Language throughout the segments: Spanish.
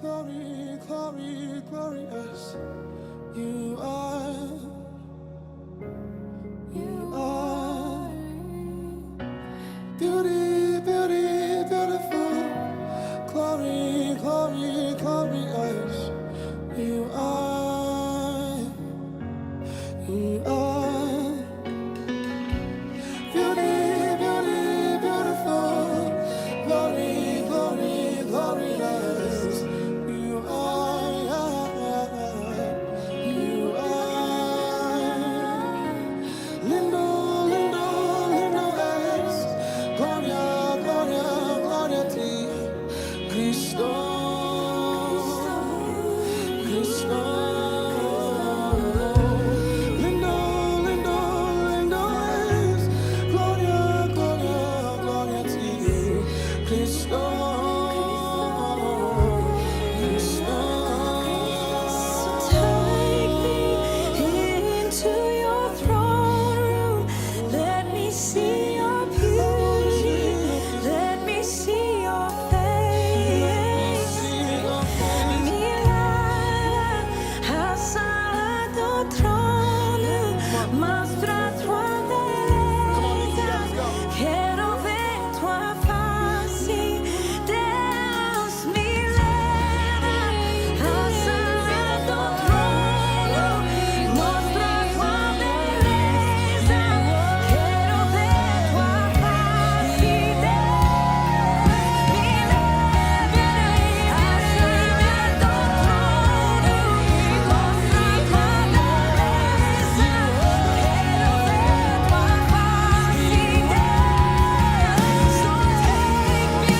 glory, glory, glorious. You are, you are. Beauty, beauty, beautiful. Glory, glory, glorious. You are, you are. Beauty, beauty, beautiful. Glory, glory, glorious. You are, you are. Lindo, lindo, lindo es. Gloria, gloria, gloria a ti. Cristo, Cristo. Lindo, lindo, lindo es. Gloria, gloria, gloria a ti. Cristo, Cristo. Take me into your throne room. Let me see your beauty. Let me see your face. Mirada hacia tu trono. Muestra tu belleza. Quiero ver tu faz. Deus me leva hacia tu trono. Mostra tu beleza. Quiero ver tu faz. Deus me leva hacia tu trono. Mostra tu beleza. Quiero ver tu faz. So take me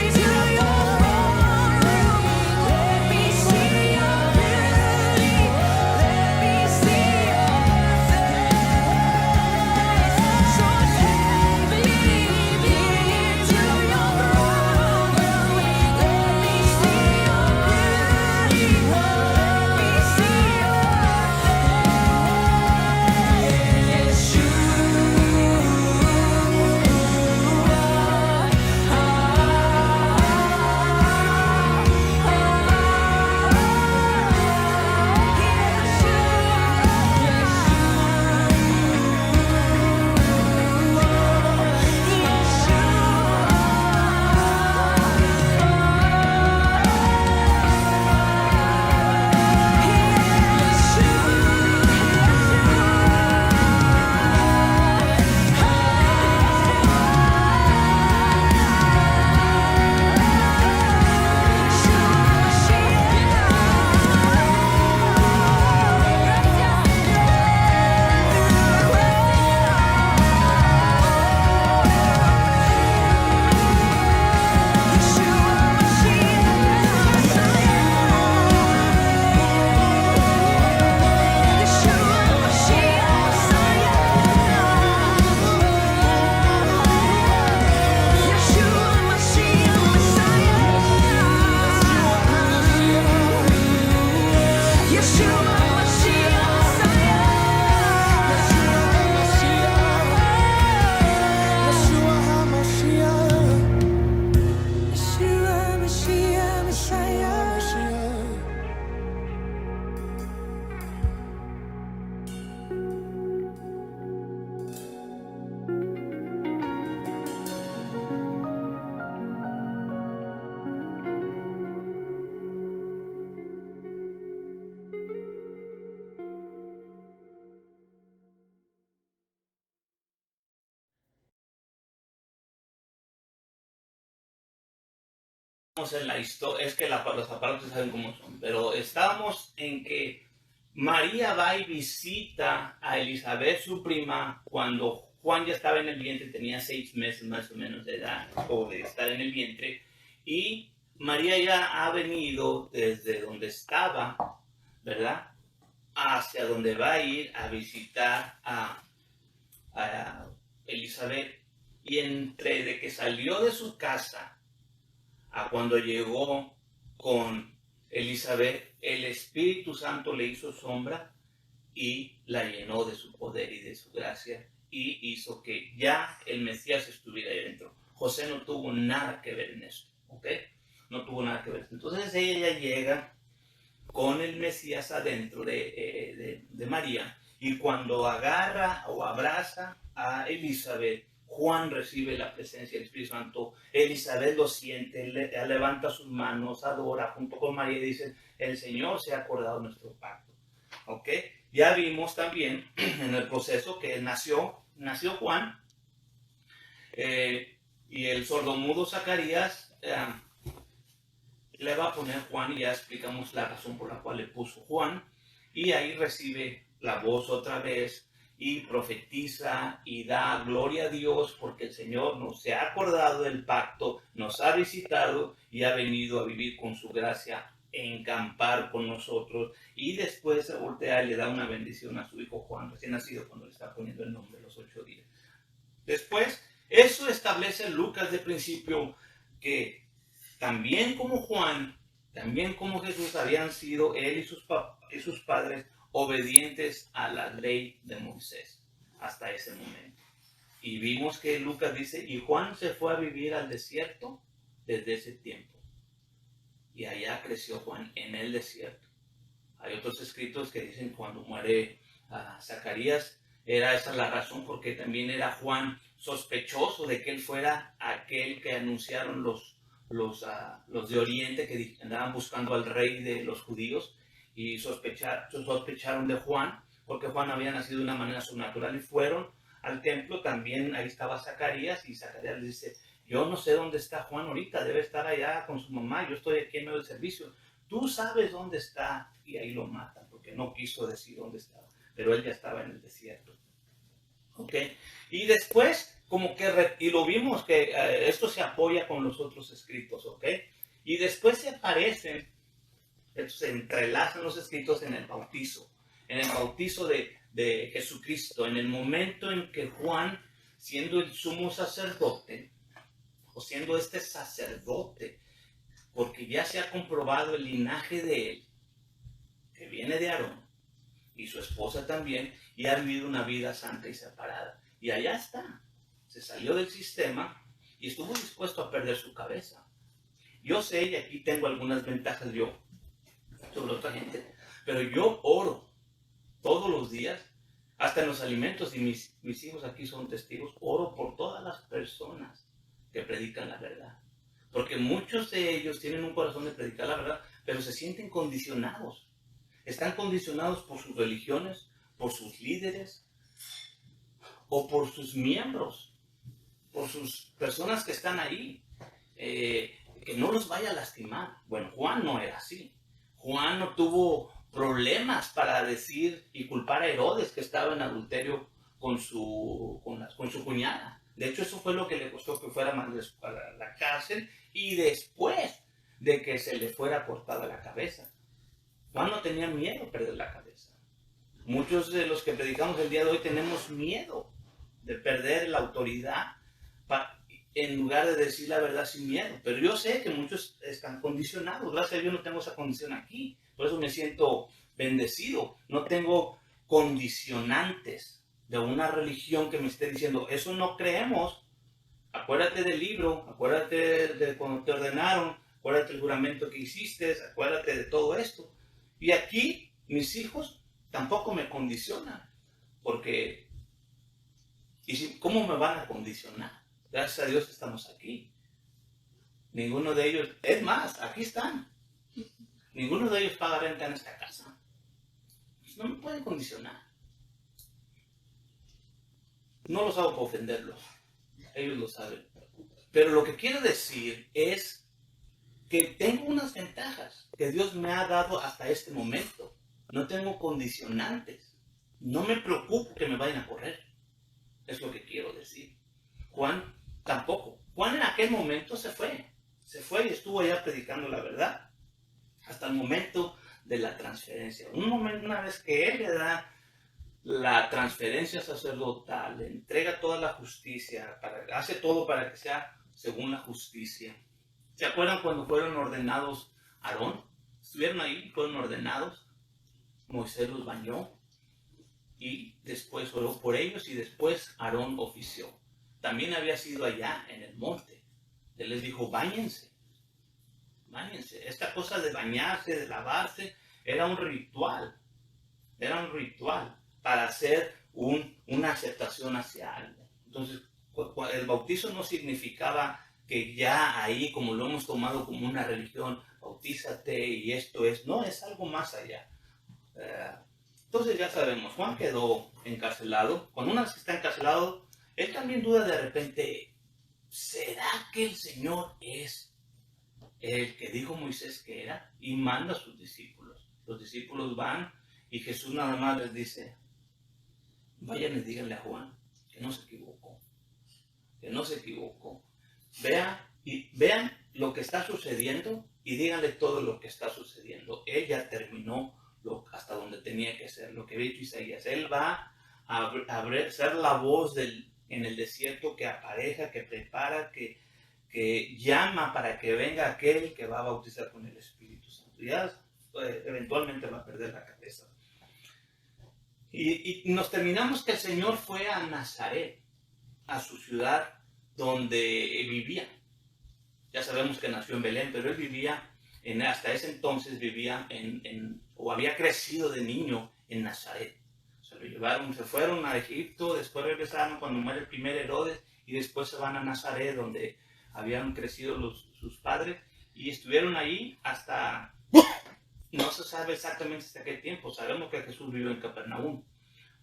into your throne room. Let me see your beauty. Let me see your face. So take me into your throne room. Let me see your beauty. Let me see En la historia, es que los aparatos saben cómo son, pero estábamos en que María va y visita a Elizabeth, su prima, cuando Juan ya estaba en el vientre, tenía 6 meses más o menos de edad, o de estar en el vientre, y María ya ha venido desde donde estaba, ¿verdad?, hacia donde va a ir a visitar a Elizabeth, y entre de que salió de su casa a cuando llegó con Elizabeth, el Espíritu Santo le hizo sombra y la llenó de su poder y de su gracia y hizo que ya el Mesías estuviera ahí dentro. José no tuvo nada que ver en eso, ¿ok? no tuvo nada que ver. Entonces ella llega con el Mesías adentro de María, y cuando agarra o abraza a Elizabeth, Juan recibe la presencia del Espíritu Santo. Elizabeth lo siente, levanta sus manos, adora junto con María y dice: el Señor se ha acordado de nuestro pacto. ¿Ok? Ya vimos también en el proceso que nació Juan, y el sordomudo Zacarías le va a poner Juan, y ya explicamos la razón por la cual le puso Juan, y ahí recibe la voz otra vez y profetiza y da gloria a Dios porque el Señor nos se ha acordado del pacto, nos ha visitado y ha venido a vivir con su gracia, encampar con nosotros, y después se voltea y le da una bendición a su hijo Juan, recién nacido, cuando le está poniendo el nombre los 8 días. Después, eso establece Lucas de principio, que también como Juan, también como Jesús, habían sido él y sus padres obedientes a la ley de Moisés hasta ese momento. Y vimos que Lucas dice: y Juan se fue a vivir al desierto desde ese tiempo. Y allá creció Juan en el desierto. Hay otros escritos que dicen cuando muere Zacarías, esa la razón porque también era Juan sospechoso de que él fuera aquel que anunciaron los de Oriente, que andaban buscando al rey de los judíos, y sospecharon de Juan, porque Juan había nacido de una manera sobrenatural, y fueron al templo. También ahí estaba Zacarías, y Zacarías le dice: yo no sé dónde está Juan ahorita, debe estar allá con su mamá, yo estoy aquí en medio del servicio, tú sabes dónde está. Y ahí lo matan, porque no quiso decir dónde estaba, pero él ya estaba en el desierto. ¿Ok? Y después, y lo vimos que esto se apoya con los otros escritos, ¿ok? Y después se aparecen, se entrelazan los escritos en el bautizo de Jesucristo, en el momento en que Juan, siendo el sumo sacerdote, o siendo este sacerdote, porque ya se ha comprobado el linaje de él, que viene de Aarón, y su esposa también, y ha vivido una vida santa y separada. Y allá está, se salió del sistema y estuvo dispuesto a perder su cabeza. Yo sé, y aquí tengo algunas ventajas yo sobre otra gente, pero yo oro todos los días, hasta en los alimentos, y mis hijos aquí son testigos, oro por todas las personas que predican la verdad. Porque muchos de ellos tienen un corazón de predicar la verdad, pero se sienten condicionados. Están condicionados por sus religiones, por sus líderes, o por sus miembros, por sus personas que están ahí, que no los vaya a lastimar. Bueno, Juan no era así. Juan no tuvo problemas para decir y culpar a Herodes, que estaba en adulterio con su cuñada. De hecho, eso fue lo que le costó que fuera a la cárcel, y después de que se le fuera cortada la cabeza. Juan no tenía miedo a perder la cabeza. Muchos de los que predicamos el día de hoy tenemos miedo de perder la autoridad en lugar de decir la verdad sin miedo. Pero yo sé que muchos están condicionados. Gracias a Dios no tengo esa condición aquí. Por eso me siento bendecido. No tengo condicionantes de una religión que me esté diciendo: eso no creemos. Acuérdate del libro, acuérdate de cuando te ordenaron, acuérdate del juramento que hiciste, acuérdate de todo esto. Y aquí mis hijos tampoco me condicionan, porque ¿cómo me van a condicionar? Gracias a Dios estamos aquí. Ninguno de ellos, es más, aquí están. Ninguno de ellos paga renta en esta casa. No me pueden condicionar. No los hago para ofenderlos. Ellos lo saben. Pero lo que quiero decir es que tengo unas ventajas que Dios me ha dado hasta este momento. No tengo condicionantes. No me preocupo que me vayan a correr. Es lo que quiero decir. Juan tampoco. Juan en aquel momento se fue y estuvo allá predicando la verdad hasta el momento de la transferencia. Una vez que él le da la transferencia sacerdotal, le entrega toda la justicia, hace todo para que sea según la justicia. ¿Se acuerdan cuando fueron ordenados Aarón? Estuvieron ahí, fueron ordenados. Moisés los bañó y después oró por ellos, y después Aarón ofició. También había sido allá en el monte. Él les dijo: báñense. Imagínense, esta cosa de bañarse, de lavarse, era un ritual para hacer una aceptación hacia algo. Entonces, el bautizo no significaba que ya ahí, como lo hemos tomado como una religión, bautízate y esto es, no, es algo más allá. Entonces ya sabemos, Juan quedó encarcelado. Cuando uno está encarcelado, él también duda de repente, ¿será que el Señor es el que dijo Moisés que era? Y manda a sus discípulos. Los discípulos van y Jesús nada más les dice, vayan y díganle a Juan que no se equivocó, que no se equivocó. Vean lo que está sucediendo y díganle todo lo que está sucediendo. Él ya terminó hasta donde tenía que ser, lo que había dicho Isaías. Él va a ser la voz en el desierto que apareja, que prepara, que llama para que venga aquel que va a bautizar con el Espíritu Santo. Ya eventualmente va a perder la cabeza. Y nos terminamos que el Señor fue a Nazaret, a su ciudad donde vivía. Ya sabemos que nació en Belén, pero él vivía, hasta ese entonces vivía o había crecido de niño en Nazaret. Se fueron a Egipto, después regresaron cuando muere el primer Herodes y después se van a Nazaret donde habían crecido sus padres y estuvieron ahí hasta, no se sabe exactamente hasta qué tiempo. Sabemos que Jesús vivió en Capernaum,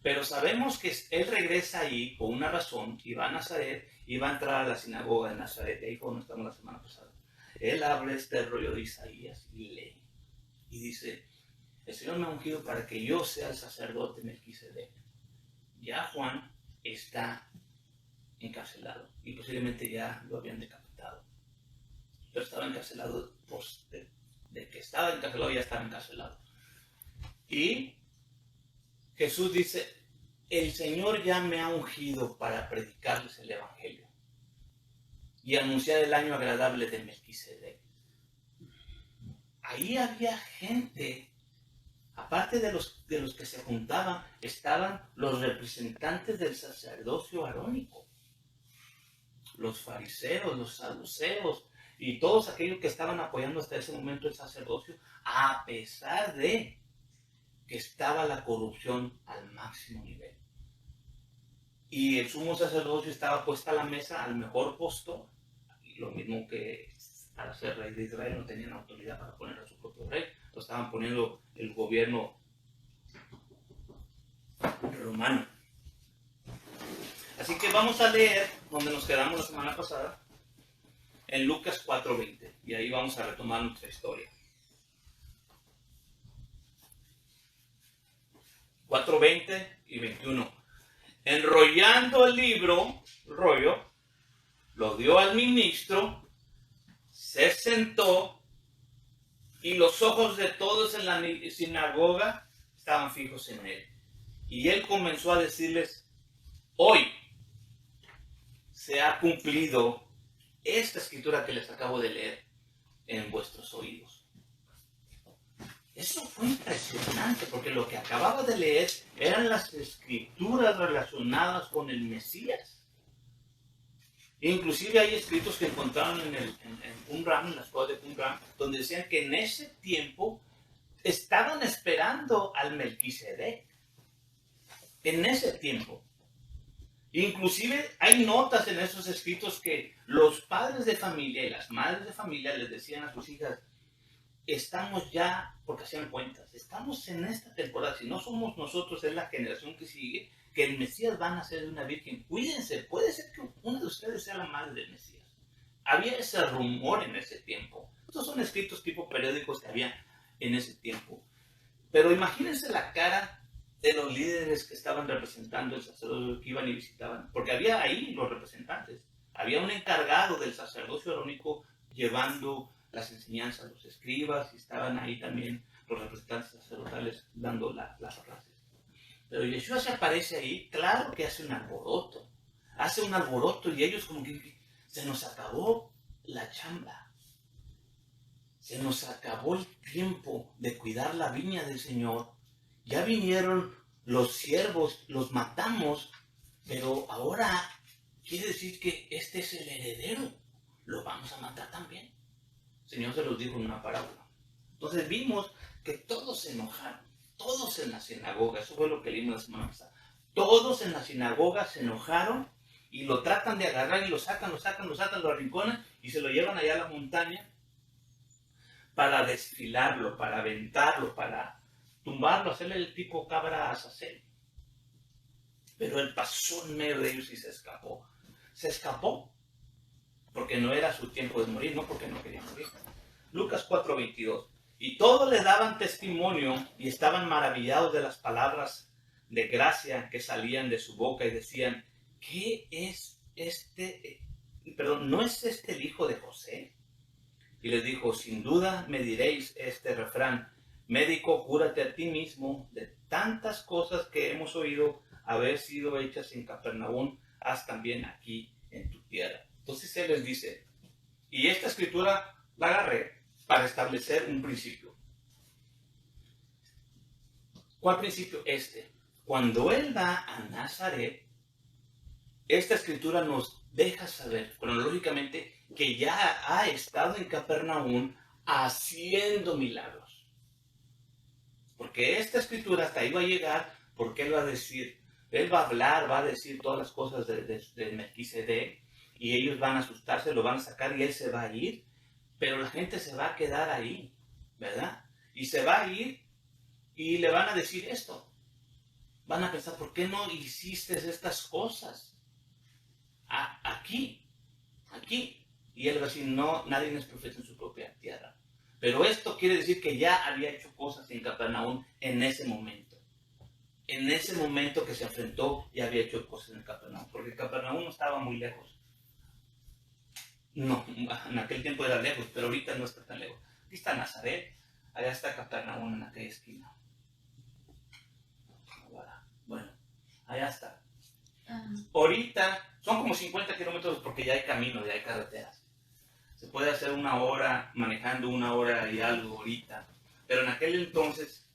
pero sabemos que él regresa ahí por una razón y va a Nazaret y va a entrar a la sinagoga de Nazaret. Ahí fue donde estamos la semana pasada. Él abre este rollo de Isaías y lee y dice, el Señor me ha ungido para que yo sea el sacerdote Melquisedec. Ya Juan está encarcelado y posiblemente ya lo habían decapitado, pero estaba encarcelado de que estaba encarcelado, ya estaba encarcelado. Y Jesús dice, el Señor ya me ha ungido para predicarles el Evangelio y anunciar el año agradable de Melquisedec. Ahí había gente, aparte de los que se juntaban, estaban los representantes del sacerdocio arónico, los fariseos, los saduceos y todos aquellos que estaban apoyando hasta ese momento el sacerdocio, a pesar de que estaba la corrupción al máximo nivel. Y el sumo sacerdocio estaba puesta a la mesa al mejor postor, lo mismo que al ser rey de Israel no tenían autoridad para poner a su propio rey, lo estaban poniendo el gobierno romano. Así que vamos a leer donde nos quedamos la semana pasada, en Lucas 4:20, y ahí vamos a retomar nuestra historia. 4:20 y 21. Enrollando el rollo, lo dio al ministro, se sentó y los ojos de todos en la sinagoga estaban fijos en él. Y él comenzó a decirles, hoy se ha cumplido esta escritura que les acabo de leer en vuestros oídos. Eso fue impresionante porque lo que acababa de leer eran las escrituras relacionadas con el Mesías. Inclusive hay escritos que encontraron en Qumran, en las cosas de Qumran, donde decían que en ese tiempo estaban esperando al Melquisedec. En ese tiempo. Inclusive hay notas en esos escritos que los padres de familia y las madres de familia les decían a sus hijas, estamos ya, porque hacían cuentas, estamos en esta temporada, si no somos nosotros, es la generación que sigue, que el Mesías va a nacer de una virgen. Cuídense, puede ser que una de ustedes sea la madre del Mesías. Había ese rumor en ese tiempo. Estos son escritos tipo periódicos que había en ese tiempo. Pero imagínense la cara de los líderes que estaban representando el sacerdocio, que iban y visitaban, porque había ahí los representantes. Había un encargado del sacerdocio arónico llevando las enseñanzas, los escribas, y estaban ahí también los representantes sacerdotales dando las clases. Pero Yeshua se aparece ahí, claro que hace un alboroto y ellos como que se nos acabó la chamba, se nos acabó el tiempo de cuidar la viña del Señor, ya vinieron los siervos, los matamos, pero ahora quiere decir que este es el heredero, lo vamos a matar también. El Señor se los dijo en una parábola. Entonces vimos que todos se enojaron, todos en la sinagoga, eso fue lo que leímos la semana pasada. Todos en la sinagoga se enojaron y lo tratan de agarrar y lo sacan, lo arrinconan y se lo llevan allá a la montaña para desfilarlo, para aventarlo, para tumbarlo, hacerle el tipo cabra Azazel. Pero él pasó en medio de ellos y se escapó. Se escapó porque no era su tiempo de morir, no porque no quería morir. Lucas 4:22. Y todos le daban testimonio y estaban maravillados de las palabras de gracia que salían de su boca y decían, ¿qué es ¿no es este el hijo de José? Y les dijo, sin duda me diréis este refrán, médico, cúrate a ti mismo de tantas cosas que hemos oído haber sido hechas en Capernaum, haz también aquí en tu tierra. Entonces él les dice, y esta escritura la agarré para establecer un principio. ¿Cuál principio? Cuando él va a Nazaret, esta escritura nos deja saber cronológicamente que ya ha estado en Capernaum haciendo milagros. Porque esta escritura hasta ahí va a llegar, porque él va a decir, él va a hablar, va a decir todas las cosas de Melquisedec, y ellos van a asustarse, lo van a sacar y él se va a ir, pero la gente se va a quedar ahí, ¿verdad? Y se va a ir y le van a decir esto. Van a pensar, ¿por qué no hiciste estas cosas? Aquí. Y él va a decir, no, nadie es profeta en su propia tierra. Pero esto quiere decir que ya había hecho cosas en Capernaum en ese momento. En ese momento que se enfrentó, ya había hecho cosas en Capernaum. Porque Capernaum no estaba muy lejos. No, en aquel tiempo era lejos, pero ahorita no está tan lejos. Aquí está Nazaret, allá está Capernaum en aquella esquina. Bueno, allá está. Ahorita son como 50 kilómetros porque ya hay caminos, ya hay carreteras. Se puede hacer una hora manejando, una hora y algo ahorita. Pero en aquel entonces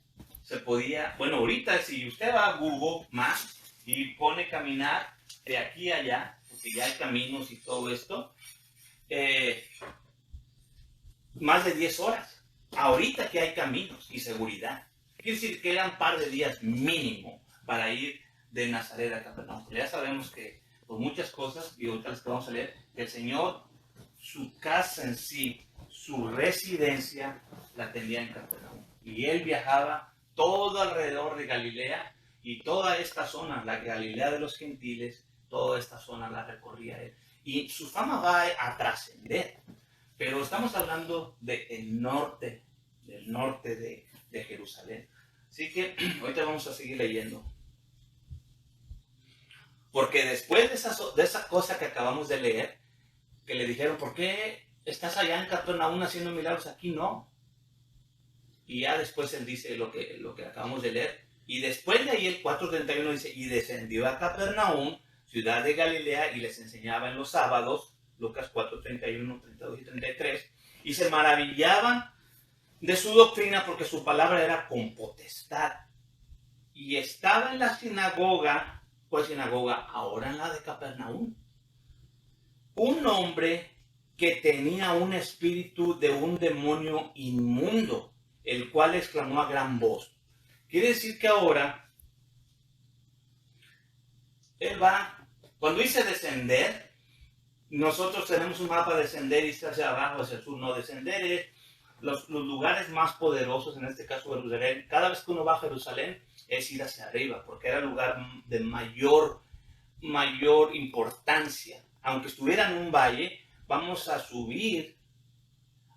se podía, bueno, ahorita si usted va a Google Maps y pone caminar de aquí a allá, porque ya hay caminos y todo esto, más de 10 horas. Ahorita que hay caminos y seguridad. Quiere decir que eran un par de días mínimo para ir de Nazaret a Capernaum. Ya sabemos que por muchas cosas, y otras que vamos a leer, que el Señor, su casa en sí, su residencia, la tenía en Capernaum. Y él viajaba todo alrededor de Galilea y toda esta zona, la Galilea de los gentiles, toda esta zona la recorría él. Y su fama va a trascender. Pero estamos hablando del norte de Jerusalén. Así que ahorita vamos a seguir leyendo. Porque después de esa cosa que acabamos de leer, que le dijeron, ¿por qué estás allá en Capernaum haciendo milagros? Aquí no. Y ya después él dice lo que acabamos de leer. Y después de ahí el 4:31 dice, y descendió a Capernaum, ciudad de Galilea, y les enseñaba en los sábados, Lucas 4:31, 32 y 33, y se maravillaban de su doctrina porque su palabra era con potestad. Y estaba en la sinagoga, ¿cuál sinagoga? Ahora en la de Capernaum, un hombre que tenía un espíritu de un demonio inmundo, el cual exclamó a gran voz. Quiere decir que ahora él va, cuando dice descender, nosotros tenemos un mapa de descender y dice hacia abajo, hacia el sur. No, descender es los lugares más poderosos, en este caso Jerusalén. Cada vez que uno va a Jerusalén es ir hacia arriba, porque era el lugar de mayor importancia. Aunque estuviera en un valle, vamos a subir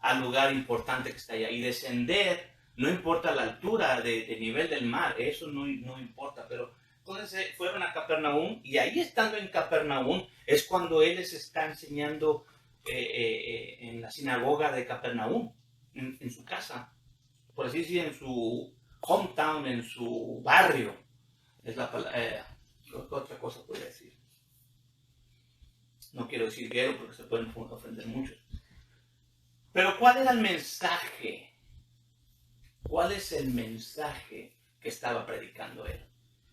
al lugar importante que está allá. Y descender, no importa la altura de nivel del mar, eso no importa. Pero entonces fueron a Capernaum, y ahí estando en Capernaum es cuando él les está enseñando en la sinagoga de Capernaum, en su casa, por así decir, en su hometown, en su barrio. Es la palabra. ¿Qué otra cosa podría decir? No quiero decir guero porque se pueden ofender muchos. Pero ¿cuál era el mensaje? ¿Cuál es el mensaje que estaba predicando él?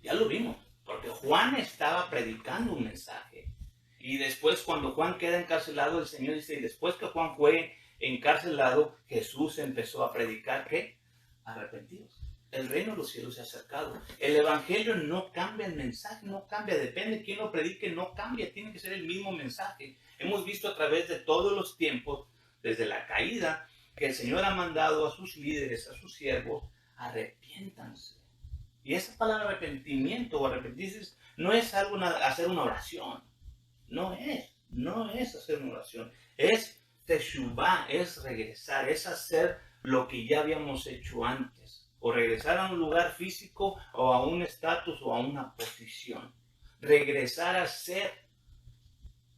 Ya lo vimos, porque Juan estaba predicando un mensaje. Y después, cuando Juan queda encarcelado, el Señor dice, y después que Juan fue encarcelado, Jesús empezó a predicar que arrepentidos. El reino de los cielos se ha acercado. El evangelio no cambia, el mensaje no cambia, depende de quién lo predique, no cambia, tiene que ser el mismo mensaje. Hemos visto a través de todos los tiempos, desde la caída, que el Señor ha mandado a sus líderes, a sus siervos, arrepiéntanse. Y esa palabra arrepentimiento o arrepentirse no es algo, hacer una oración. No es hacer una oración. Es teshuvah, es regresar, es hacer lo que ya habíamos hecho antes. O regresar a un lugar físico o a un estatus o a una posición. Regresar a ser.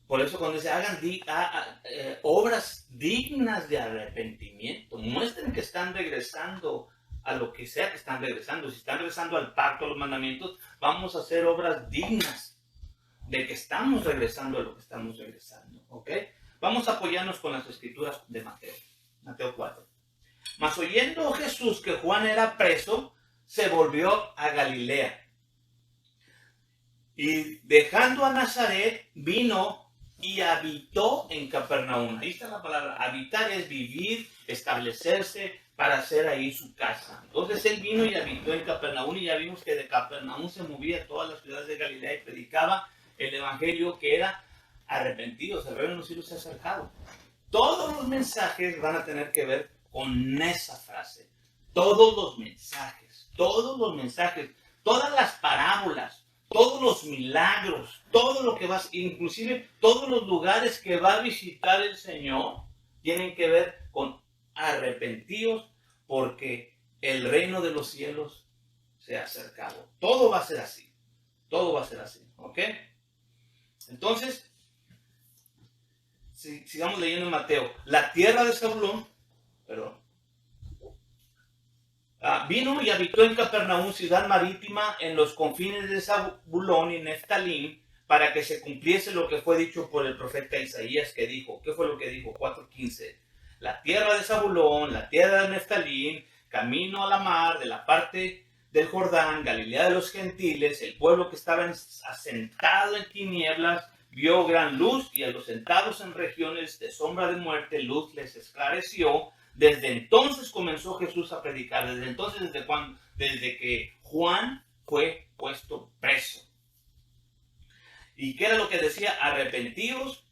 Por eso cuando se hagan obras dignas de arrepentimiento, muestren que están regresando a lo que sea que están regresando. Si están regresando al pacto, a los mandamientos, vamos a hacer obras dignas de que estamos regresando a lo que estamos regresando. ¿Ok? Vamos a apoyarnos con las escrituras de Mateo. Mateo 4. Mas oyendo Jesús que Juan era preso, se volvió a Galilea. Y dejando a Nazaret, vino y habitó en Capernaum. Ahí está la palabra. Habitar es vivir, establecerse, para hacer ahí su casa. Entonces él vino y habitó en Capernaum, y ya vimos que de Capernaum se movía a todas las ciudades de Galilea y predicaba el evangelio, que era arrepentidos, el reino de los cielos se ha acercado. Todos los mensajes van a tener que ver con esa frase. Todos los mensajes, todas las parábolas, todos los milagros, todo lo que vas, inclusive todos los lugares que va a visitar el Señor, tienen que ver con arrepentidos, porque el reino de los cielos se ha acercado. Todo va a ser así. ¿Ok? Entonces, sigamos leyendo en Mateo. La tierra de Zabulón, vino y habitó en Capernaum, ciudad marítima, en los confines de Zabulón y Neftalí, para que se cumpliese lo que fue dicho por el profeta Isaías, que dijo. ¿Qué fue lo que dijo? 4:15. La tierra de Zabulón, la tierra de Neftalí, camino a la mar, de la parte del Jordán, Galilea de los gentiles, el pueblo que estaba asentado en tinieblas, vio gran luz, y a los sentados en regiones de sombra de muerte, luz les esclareció. Desde entonces comenzó Jesús a predicar. Desde entonces, desde que Juan fue puesto preso. ¿Y qué era lo que decía? Arrepentidos,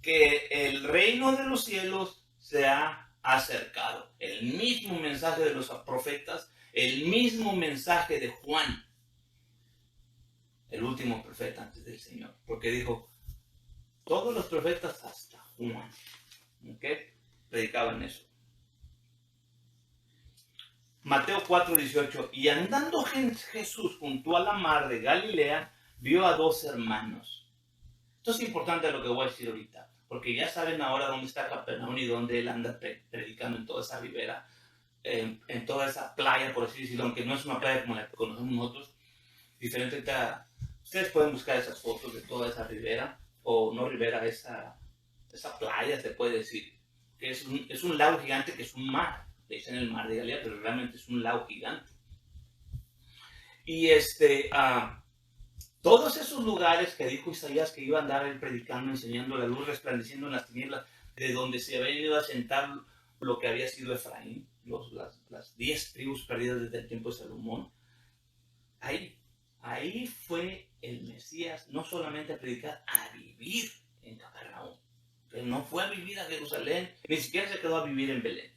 que el reino de los cielos se ha acercado. El mismo mensaje de los profetas, el mismo mensaje de Juan, el último profeta antes del Señor. Porque dijo, todos los profetas hasta Juan, ¿ok?, predicaban eso. Mateo 4:18. Y andando Jesús junto a la mar de Galilea, vio a dos hermanos. Esto es importante lo que voy a decir ahorita, porque ya saben ahora dónde está Capernaum y dónde él anda predicando, en toda esa ribera, en toda esa playa, por así decirlo, aunque no es una playa como la que conocemos nosotros, diferente. Ustedes pueden buscar esas fotos de toda esa ribera, o no ribera, esa playa, se puede decir, que es un lago gigante, que es un mar. Le dicen el mar de Galilea, pero realmente es un lago gigante. Y todos esos lugares que dijo Isaías que iba a andar él predicando, enseñando la luz, resplandeciendo en las tinieblas, de donde se había ido a sentar lo que había sido Efraín, las 10 tribus perdidas desde el tiempo de Salomón. Ahí fue el Mesías, no solamente a predicar, a vivir en Capernaum. Él no fue a vivir a Jerusalén, ni siquiera se quedó a vivir en Belén.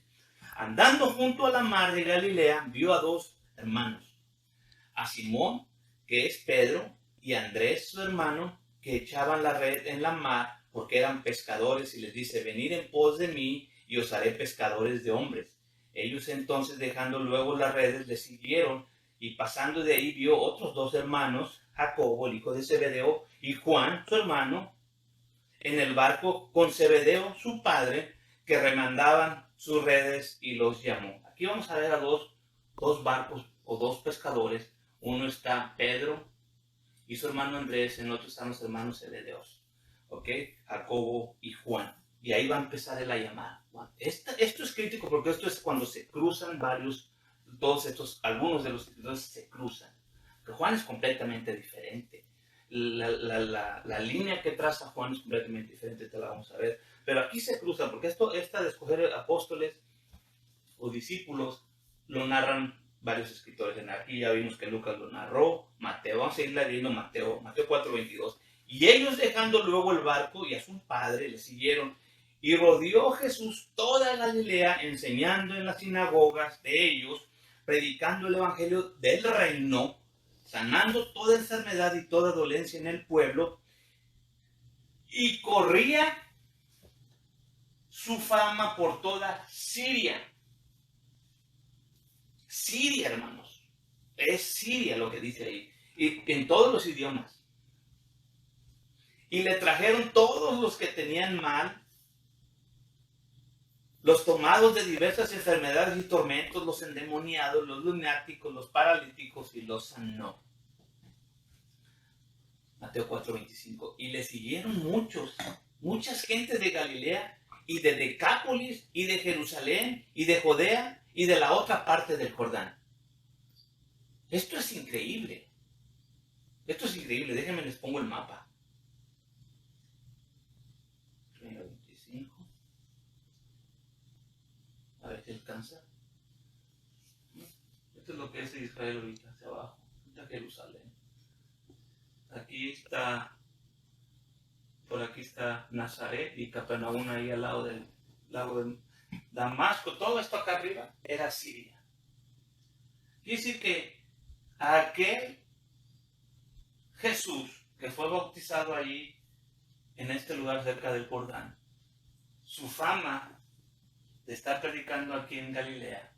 Andando junto a la mar de Galilea, vio a dos hermanos, a Simón, que es Pedro, y a Andrés, su hermano, que echaban la red en la mar, porque eran pescadores, y les dice, venid en pos de mí, y os haré pescadores de hombres. Ellos entonces, dejando luego las redes, le siguieron, y pasando de ahí vio otros dos hermanos, Jacobo, el hijo de Zebedeo, y Juan, su hermano, en el barco con Zebedeo, su padre, que remandaban sus redes, y los llamó. Aquí vamos a ver a dos barcos o dos pescadores. Uno está Pedro y su hermano Andrés, en el otro están los hermanos Zebedeos, ¿ok? Jacobo y Juan. Y ahí va a empezar él a llamar. Esto es crítico, porque esto es cuando se cruzan algunos de los escritores se cruzan. Pero Juan es completamente diferente. la línea que traza Juan es completamente diferente, te la vamos a ver. Pero aquí se cruza, porque esta de escoger apóstoles o discípulos lo narran varios escritores. Aquí ya vimos que Lucas lo narró, Mateo, vamos a ir leyendo Mateo 4:22. Y ellos dejando luego el barco y a su padre le siguieron. Y rodeó Jesús toda Galilea, enseñando en las sinagogas de ellos, predicando el evangelio del reino, sanando toda enfermedad y toda dolencia en el pueblo. Y corría su fama por toda Siria. Siria, hermanos. Es Siria lo que dice ahí. Y en todos los idiomas. Y le trajeron todos los que tenían mal, los tomados de diversas enfermedades y tormentos, los endemoniados, los lunáticos, los paralíticos, y los sanó. Mateo 4:25. Y le siguieron muchas gentes de Galilea, y de Decápolis, y de Jerusalén, y de Judea, y de la otra parte del Jordán. Esto es increíble. Esto es increíble. Déjenme les pongo el mapa. 25. A ver si alcanza. Esto es lo que es Israel ahorita, hacia abajo. Está Jerusalén. Aquí está, por aquí está Nazaret y Capernaum ahí al lado del lago de Damasco. Todo esto acá arriba era Siria. Quiere decir que aquel Jesús que fue bautizado allí en este lugar cerca del Jordán, su fama de estar predicando aquí en Galilea,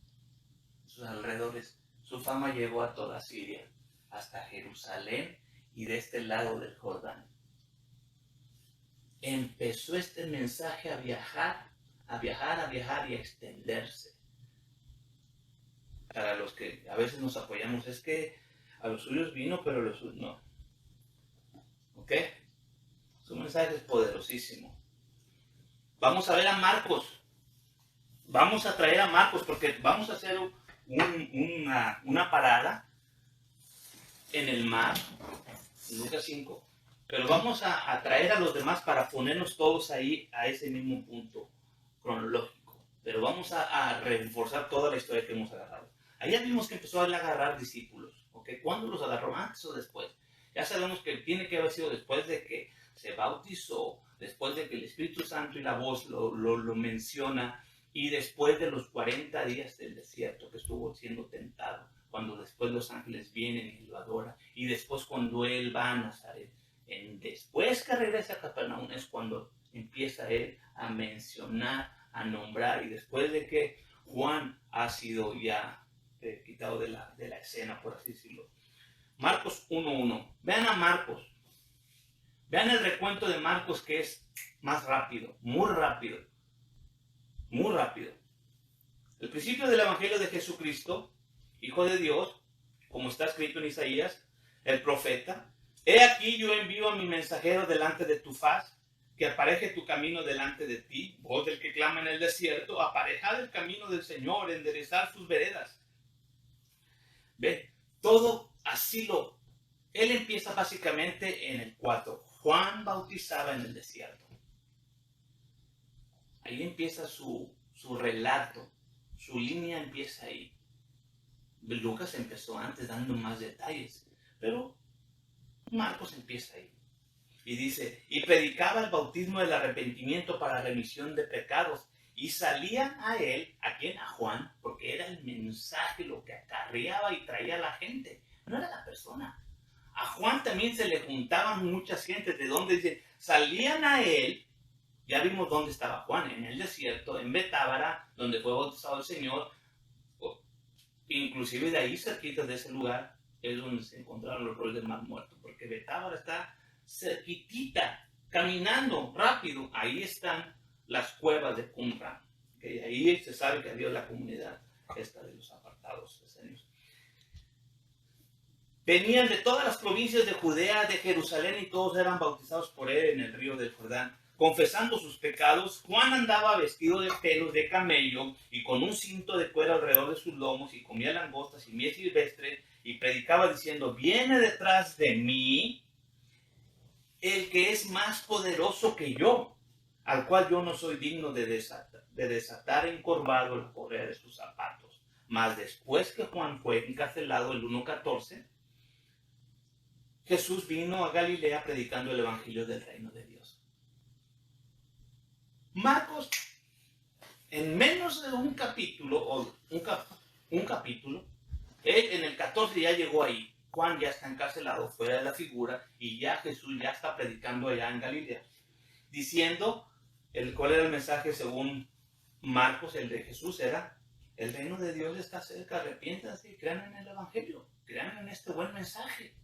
sus alrededores, su fama llegó a toda Siria, hasta Jerusalén y de este lado del Jordán. Empezó este mensaje a viajar y a extenderse. Para los que a veces nos apoyamos, es que a los suyos vino, pero a los suyos no. ¿Ok? Su mensaje es poderosísimo. Vamos a ver a Marcos. Vamos a traer a Marcos porque vamos a hacer una parada en el mar, en Lucas 5. Pero vamos a traer a los demás para ponernos todos ahí a ese mismo punto cronológico. Pero vamos a reforzar toda la historia que hemos agarrado. Ahí ya vimos que empezó a agarrar discípulos. ¿Ok? ¿Cuándo los agarró? ¿Antes o después? Ya sabemos que tiene que haber sido después de que se bautizó, después de que el Espíritu Santo y la voz lo menciona, y después de los 40 días del desierto que estuvo siendo tentado, cuando después los ángeles vienen y lo adoran, y después cuando él va a Nazaret. Después que regresa a Capernaum es cuando empieza él a mencionar, a nombrar, y después de que Juan ha sido ya quitado de la escena, por así decirlo. Marcos 1:1. Vean a Marcos. Vean el recuento de Marcos, que es más rápido, muy rápido. Muy rápido. El principio del Evangelio de Jesucristo, Hijo de Dios, como está escrito en Isaías, el profeta: he aquí yo envío a mi mensajero delante de tu faz, que apareje tu camino delante de ti. Voz del que clama en el desierto, aparejad el camino del Señor, enderezad sus veredas. Ve, todo así él empieza básicamente en el 4. Juan bautizaba en el desierto. Ahí empieza su relato, su línea empieza ahí. Lucas empezó antes dando más detalles, pero Marcos empieza ahí. Y dice, y predicaba el bautismo del arrepentimiento para remisión de pecados. Y salían a él, ¿a quién? A Juan, porque era el mensaje lo que acarreaba y traía a la gente, no era la persona. A Juan también se le juntaban muchas gentes, de donde dice, salían a él. Ya vimos dónde estaba Juan, en el desierto, en Betábara, donde fue bautizado el Señor. Inclusive de ahí, cerquita de ese lugar, es donde se encontraron los roles del Mar Muerto, porque Betábara está cerquitita, caminando rápido. Ahí están las cuevas de Qumran, que ahí se sabe que había la comunidad esta de los apartados escénicos. Venían de todas las provincias de Judea, de Jerusalén, y todos eran bautizados por él en el río del Jordán. Confesando sus pecados, Juan andaba vestido de pelos de camello y con un cinto de cuero alrededor de sus lomos, y comía langostas y miel silvestre, y predicaba diciendo: viene detrás de mí el que es más poderoso que yo, al cual yo no soy digno de desatar encorvado la correa de sus zapatos. Mas después que Juan fue encarcelado, el 1:14, Jesús vino a Galilea predicando el evangelio del reino de Dios. Marcos, en menos de un capítulo, él en el 14 ya llegó ahí. Juan ya está encarcelado fuera de la figura y ya Jesús ya está predicando allá en Galilea, diciendo, ¿cuál era el mensaje según Marcos? El de Jesús era, el reino de Dios está cerca, arrepiéntanse y crean en el evangelio, crean en este buen mensaje.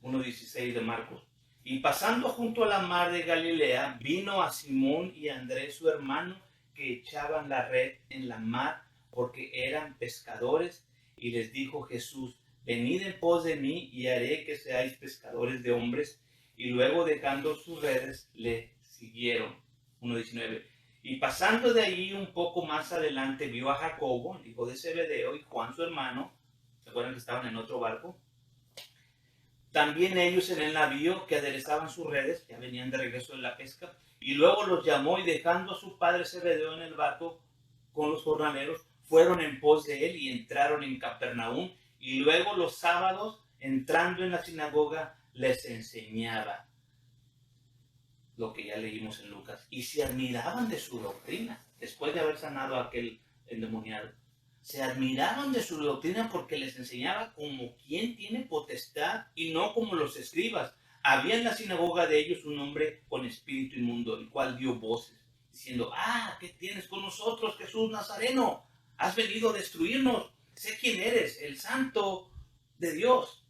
1:16 de Marcos. Y pasando junto a la mar de Galilea, vino a Simón y a Andrés su hermano, que echaban la red en la mar porque eran pescadores, y les dijo Jesús, venid en pos de mí y haré que seáis pescadores de hombres. Y luego dejando sus redes le siguieron. 1:19. Y pasando de ahí un poco más adelante vio a Jacobo, el hijo de Zebedeo, y Juan su hermano. ¿Se acuerdan que estaban en otro barco? También ellos en el navío, que aderezaban sus redes, ya venían de regreso de la pesca. Y luego los llamó, y dejando a su padre Zebedeo en el barco con los jornaleros, fueron en pos de él y entraron en Capernaum. Y luego los sábados, entrando en la sinagoga, les enseñaba lo que ya leímos en Lucas. Y se admiraban de su doctrina, después de haber sanado a aquel endemoniado. Se admiraban de su doctrina porque les enseñaba como quien tiene potestad y no como los escribas. Había en la sinagoga de ellos un hombre con espíritu inmundo, el cual dio voces, diciendo, ¿qué tienes con nosotros, Jesús Nazareno? Has venido a destruirnos. Sé quién eres, el Santo de Dios.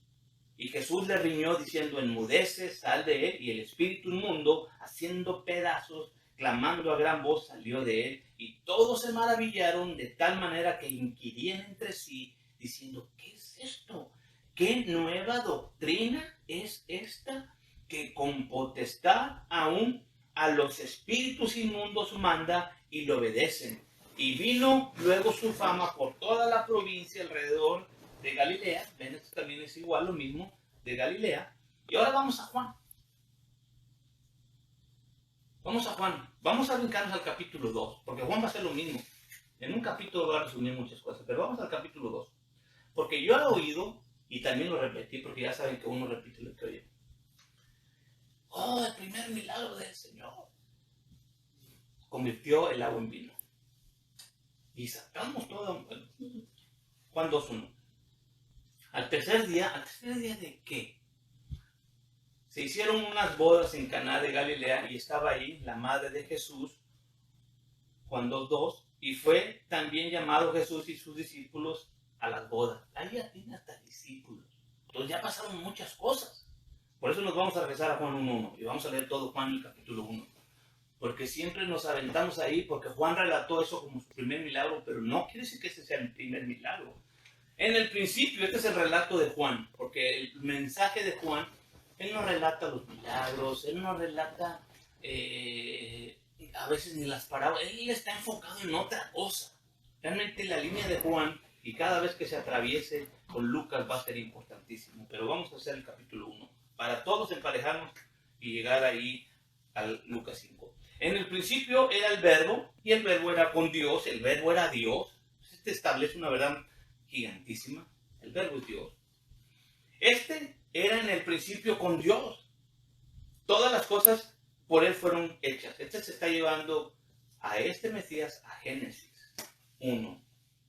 Y Jesús le riñó diciendo, enmudece, sal de él. Y el espíritu inmundo, haciendo pedazos, clamando a gran voz, salió de él. Y todos se maravillaron de tal manera que inquirían entre sí, diciendo, ¿qué es esto? ¿Qué nueva doctrina es esta? Que con potestad aún a los espíritus inmundos manda y le obedecen. Y vino luego su fama por toda la provincia alrededor de Galilea. Ven, esto también es igual, lo mismo, de Galilea. Y ahora vamos a Juan. Vamos a brincarnos al capítulo 2, porque Juan va a hacer lo mismo. En un capítulo va a resumir muchas cosas, pero vamos al capítulo 2. Porque yo he oído, y también lo repetí, porque ya saben que uno repite lo que oye. El primer milagro del Señor. Convirtió el agua en vino. Y sacamos todo. Juan 2:1. Al tercer día ¿de qué? Se hicieron unas bodas en Caná de Galilea y estaba ahí la madre de Jesús, Juan 2:2, y fue también llamado Jesús y sus discípulos a las bodas. Ahí ya tiene hasta discípulos. Entonces ya pasaron muchas cosas. Por eso nos vamos a regresar a Juan 1:1 y vamos a leer todo Juan el capítulo 1. Porque siempre nos aventamos ahí, porque Juan relató eso como su primer milagro, pero no quiere decir que ese sea el primer milagro. En el principio, este es el relato de Juan, porque el mensaje de Juan, él no relata los milagros, él no relata a veces ni las parábolas, él está enfocado en otra cosa. Realmente la línea de Juan, y cada vez que se atraviese con Lucas va a ser importantísimo, pero vamos a hacer el capítulo 1, para todos emparejarnos y llegar ahí al Lucas 5. En el principio era el verbo, y el verbo era con Dios, el verbo era Dios. Este establece una verdad gigantísima, el verbo es Dios. Este era en el principio con Dios. Todas las cosas por él fueron hechas. Este se está llevando a este Mesías a Génesis 1,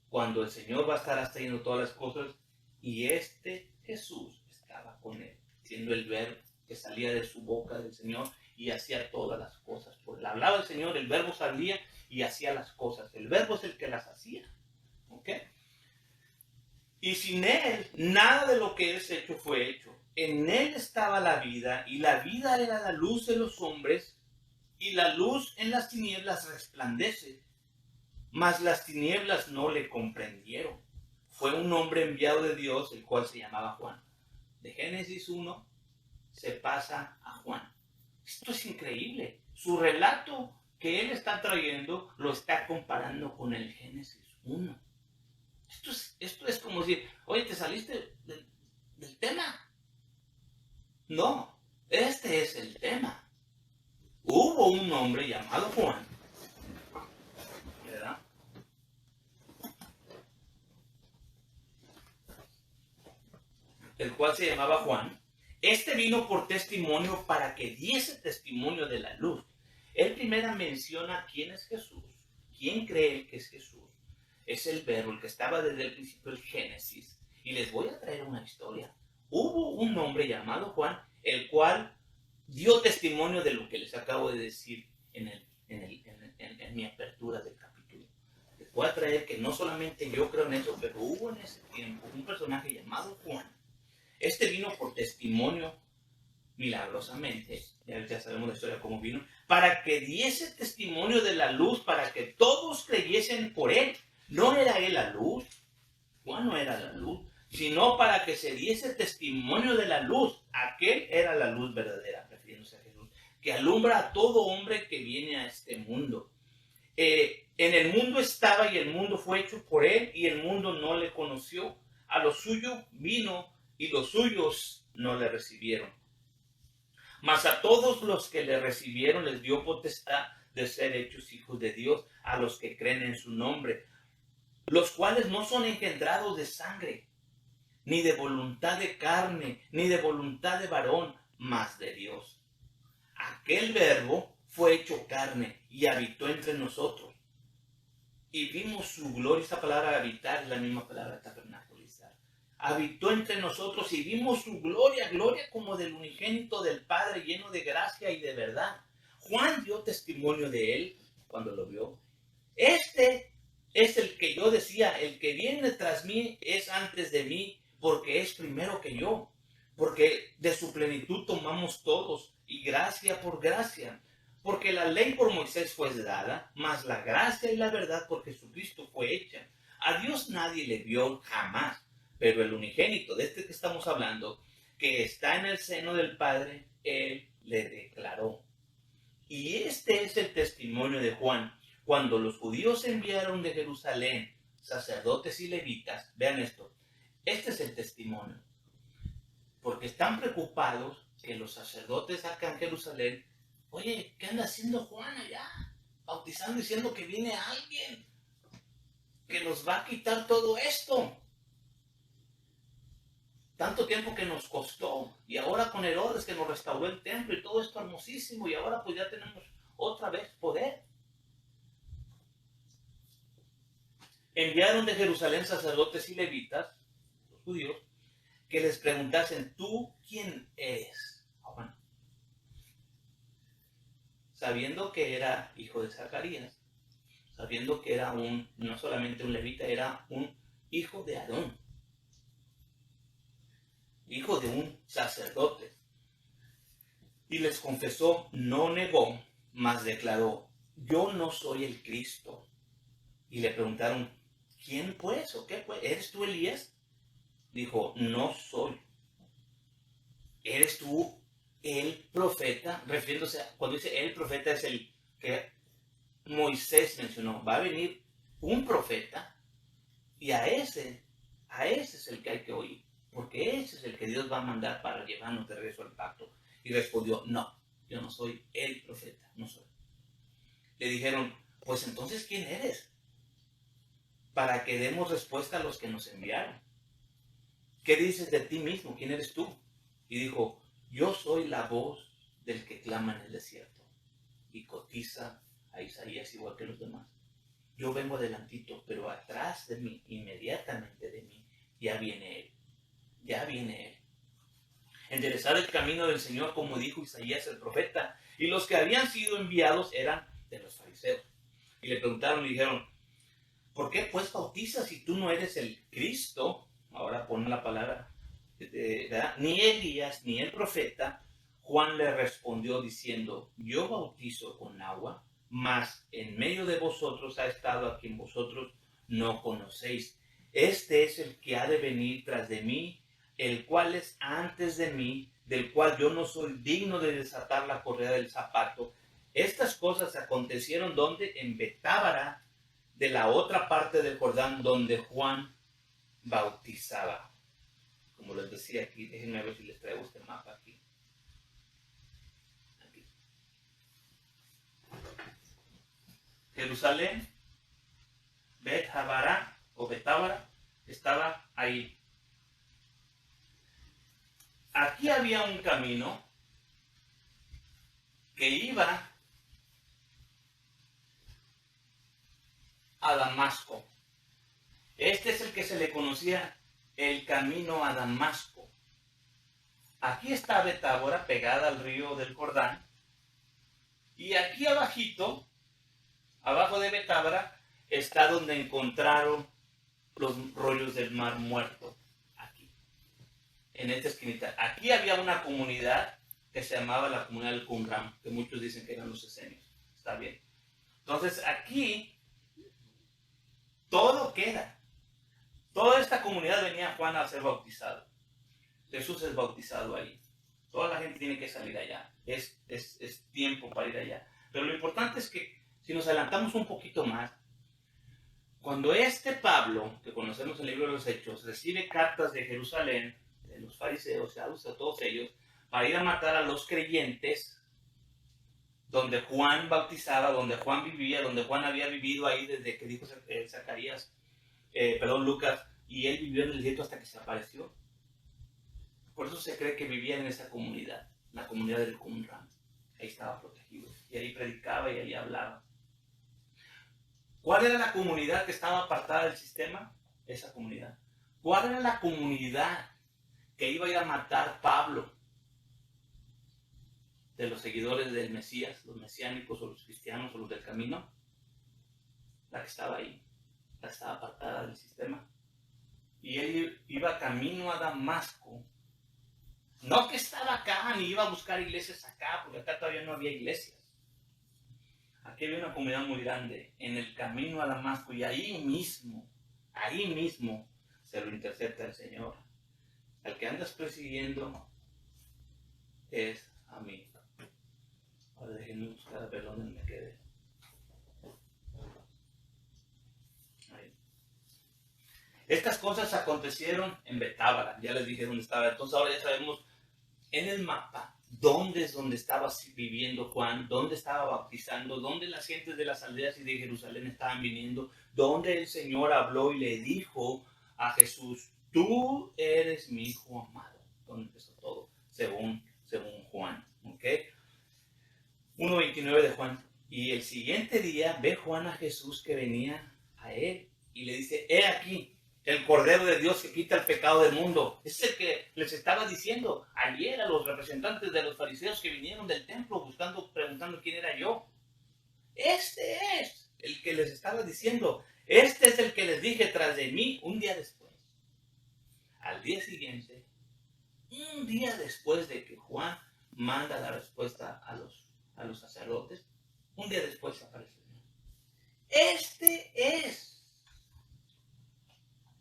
cuando el Señor va a estar haciendo todas las cosas, y este Jesús estaba con él, siendo el verbo que salía de su boca del Señor, y hacía todas las cosas. Por él hablaba el Señor, el verbo salía y hacía las cosas. El verbo es el que las hacía. ¿Ok? Y sin él, nada de lo que es hecho fue hecho. En él estaba la vida, y la vida era la luz de los hombres, y la luz en las tinieblas resplandece. Mas las tinieblas no le comprendieron. Fue un hombre enviado de Dios, el cual se llamaba Juan. De Génesis 1 se pasa a Juan. Esto es increíble. Su relato que él está trayendo lo está comparando con el Génesis 1. Esto es como decir, oye, ¿te saliste del tema? No, Este es el tema. Hubo un hombre llamado Juan, ¿verdad? El cual se llamaba Juan. Este vino por testimonio para que diese testimonio de la luz. Él primero menciona quién es Jesús, quién cree que es Jesús. Es el verbo, el que estaba desde el principio del Génesis. Y les voy a traer una historia. Hubo un hombre llamado Juan, el cual dio testimonio de lo que les acabo de decir en mi apertura del capítulo. Les voy a traer que no solamente yo creo en eso, pero hubo en ese tiempo un personaje llamado Juan. Este vino por testimonio milagrosamente, ya sabemos la historia cómo vino, para que diese testimonio de la luz, para que todos creyesen por él. No era él la luz, Juan no era la luz, sino para que se diese testimonio de la luz. Aquel era la luz verdadera, refiriéndose a Jesús, que alumbra a todo hombre que viene a este mundo. En el mundo estaba y el mundo fue hecho por él y el mundo no le conoció. A lo suyo vino y los suyos no le recibieron. Mas a todos los que le recibieron les dio potestad de ser hechos hijos de Dios, a los que creen en su nombre, los cuales no son engendrados de sangre, ni de voluntad de carne, ni de voluntad de varón, mas de Dios. Aquel verbo fue hecho carne y habitó entre nosotros. Y vimos su gloria. Esa palabra habitar es la misma palabra tabernaculizar. Habitó entre nosotros y vimos su gloria, gloria como del unigénito del Padre, lleno de gracia y de verdad. Juan dio testimonio de él cuando lo vio. Este es el que yo decía, el que viene tras mí es antes de mí, porque es primero que yo. Porque de su plenitud tomamos todos, y gracia por gracia. Porque la ley por Moisés fue dada, mas la gracia y la verdad por Jesucristo fue hecha. A Dios nadie le vio jamás, pero el unigénito, de este que estamos hablando, que está en el seno del Padre, Él le declaró. Y este es el testimonio de Juan. Cuando los judíos enviaron de Jerusalén sacerdotes y levitas, vean esto, este es el testimonio. Porque están preocupados que los sacerdotes acá en Jerusalén, oye, ¿qué anda haciendo Juan allá? Bautizando, diciendo que viene alguien que nos va a quitar todo esto. Tanto tiempo que nos costó, y ahora con Herodes que nos restauró el templo y todo esto hermosísimo, y ahora pues ya tenemos otra vez poder. Enviaron de Jerusalén sacerdotes y levitas, los judíos, que les preguntasen, ¿tú quién eres? Juan. Sabiendo que era hijo de Zacarías, sabiendo que era no solamente un levita, era un hijo de Aarón, hijo de un sacerdote. Y les confesó, no negó, mas declaró, yo no soy el Cristo. Y le preguntaron, ¿quién pues? ¿O qué pues? ¿Eres tú Elías? Dijo, no soy. ¿Eres tú el profeta? Refiriéndose a, cuando dice el profeta, es el que Moisés mencionó. Va a venir un profeta y a ese es el que hay que oír. Porque ese es el que Dios va a mandar para llevarnos de regreso al pacto. Y respondió, no, yo no soy el profeta, no soy. Le dijeron, pues entonces, ¿quién eres? Para que demos respuesta a los que nos enviaron. ¿Qué dices de ti mismo? ¿Quién eres tú? Y dijo, yo soy la voz del que clama en el desierto. Y cotiza a Isaías igual que los demás. Yo vengo adelantito, pero atrás de mí, inmediatamente de mí, ya viene Él. Ya viene Él. Enderezar el camino del Señor, como dijo Isaías el profeta. Y los que habían sido enviados eran de los fariseos. Y le preguntaron y dijeron, ¿por qué pues bautizas si tú no eres el Cristo? Ahora pone la palabra, ¿verdad? Ni Elías, ni el profeta. Juan le respondió diciendo, yo bautizo con agua, mas en medio de vosotros ha estado a quien vosotros no conocéis. Este es el que ha de venir tras de mí, el cual es antes de mí, del cual yo no soy digno de desatar la correa del zapato. Estas cosas acontecieron donde en Betábara, de la otra parte del Jordán, donde Juan bautizaba. Como les decía aquí, déjenme ver si les traigo este mapa aquí. Jerusalén, Bet Habara o Betábara, estaba ahí. Aquí había un camino que iba a Damasco. Este es el que se le conocía el camino a Damasco. Aquí está Betábara pegada al río del Jordán. Y aquí abajito, abajo de Betábara, está donde encontraron los rollos del Mar Muerto. Aquí, en esta esquinita. Aquí había una comunidad que se llamaba la comunidad del Qumran, que muchos dicen que eran los esenios. Está bien. Entonces aquí, todo queda. Toda esta comunidad venía Juan a ser bautizado. Jesús es bautizado ahí. Toda la gente tiene que salir allá. Es tiempo para ir allá. Pero lo importante es que si nos adelantamos un poquito más, cuando este Pablo, que conocemos en el libro de los Hechos, recibe cartas de Jerusalén, de los fariseos, de todos ellos, para ir a matar a los creyentes, donde Juan bautizaba, donde Juan vivía, donde Juan había vivido ahí desde que dijo Lucas, y él vivió en el desierto hasta que se apareció. Por eso se cree que vivía en esa comunidad, la comunidad del Qumran. Ahí estaba protegido, y ahí predicaba y ahí hablaba. ¿Cuál era la comunidad que estaba apartada del sistema? Esa comunidad. ¿Cuál era la comunidad que iba a ir a matar Pablo? De los seguidores del Mesías, los mesiánicos o los cristianos o los del camino. La que estaba ahí, la que estaba apartada del sistema. Y él iba camino a Damasco. No que estaba acá, ni iba a buscar iglesias acá, porque acá todavía no había iglesias. Aquí había una comunidad muy grande, en el camino a Damasco, y ahí mismo, se lo intercepta el Señor. Al que andas persiguiendo es a mí. Ahora déjenme buscar a ver dónde me quedé. Ahí. Estas cosas acontecieron en Betábara, ya les dije dónde estaba. Entonces ahora ya sabemos en el mapa dónde es donde estaba viviendo Juan, dónde estaba bautizando, dónde las gentes de las aldeas y de Jerusalén estaban viniendo, dónde el Señor habló y le dijo a Jesús: tú eres mi hijo amado. Donde empezó todo, según Juan. ¿Ok? 1:29 de Juan. Y el siguiente día ve Juan a Jesús que venía a él y le dice: he aquí el Cordero de Dios que quita el pecado del mundo. Es el que les estaba diciendo ayer a los representantes de los fariseos que vinieron del templo preguntando quién era yo. Este es el que les estaba diciendo. Este es el que les dije tras de mí un día después. Al día siguiente, un día después de que Juan manda la respuesta a los sacerdotes, un día después aparece. Este es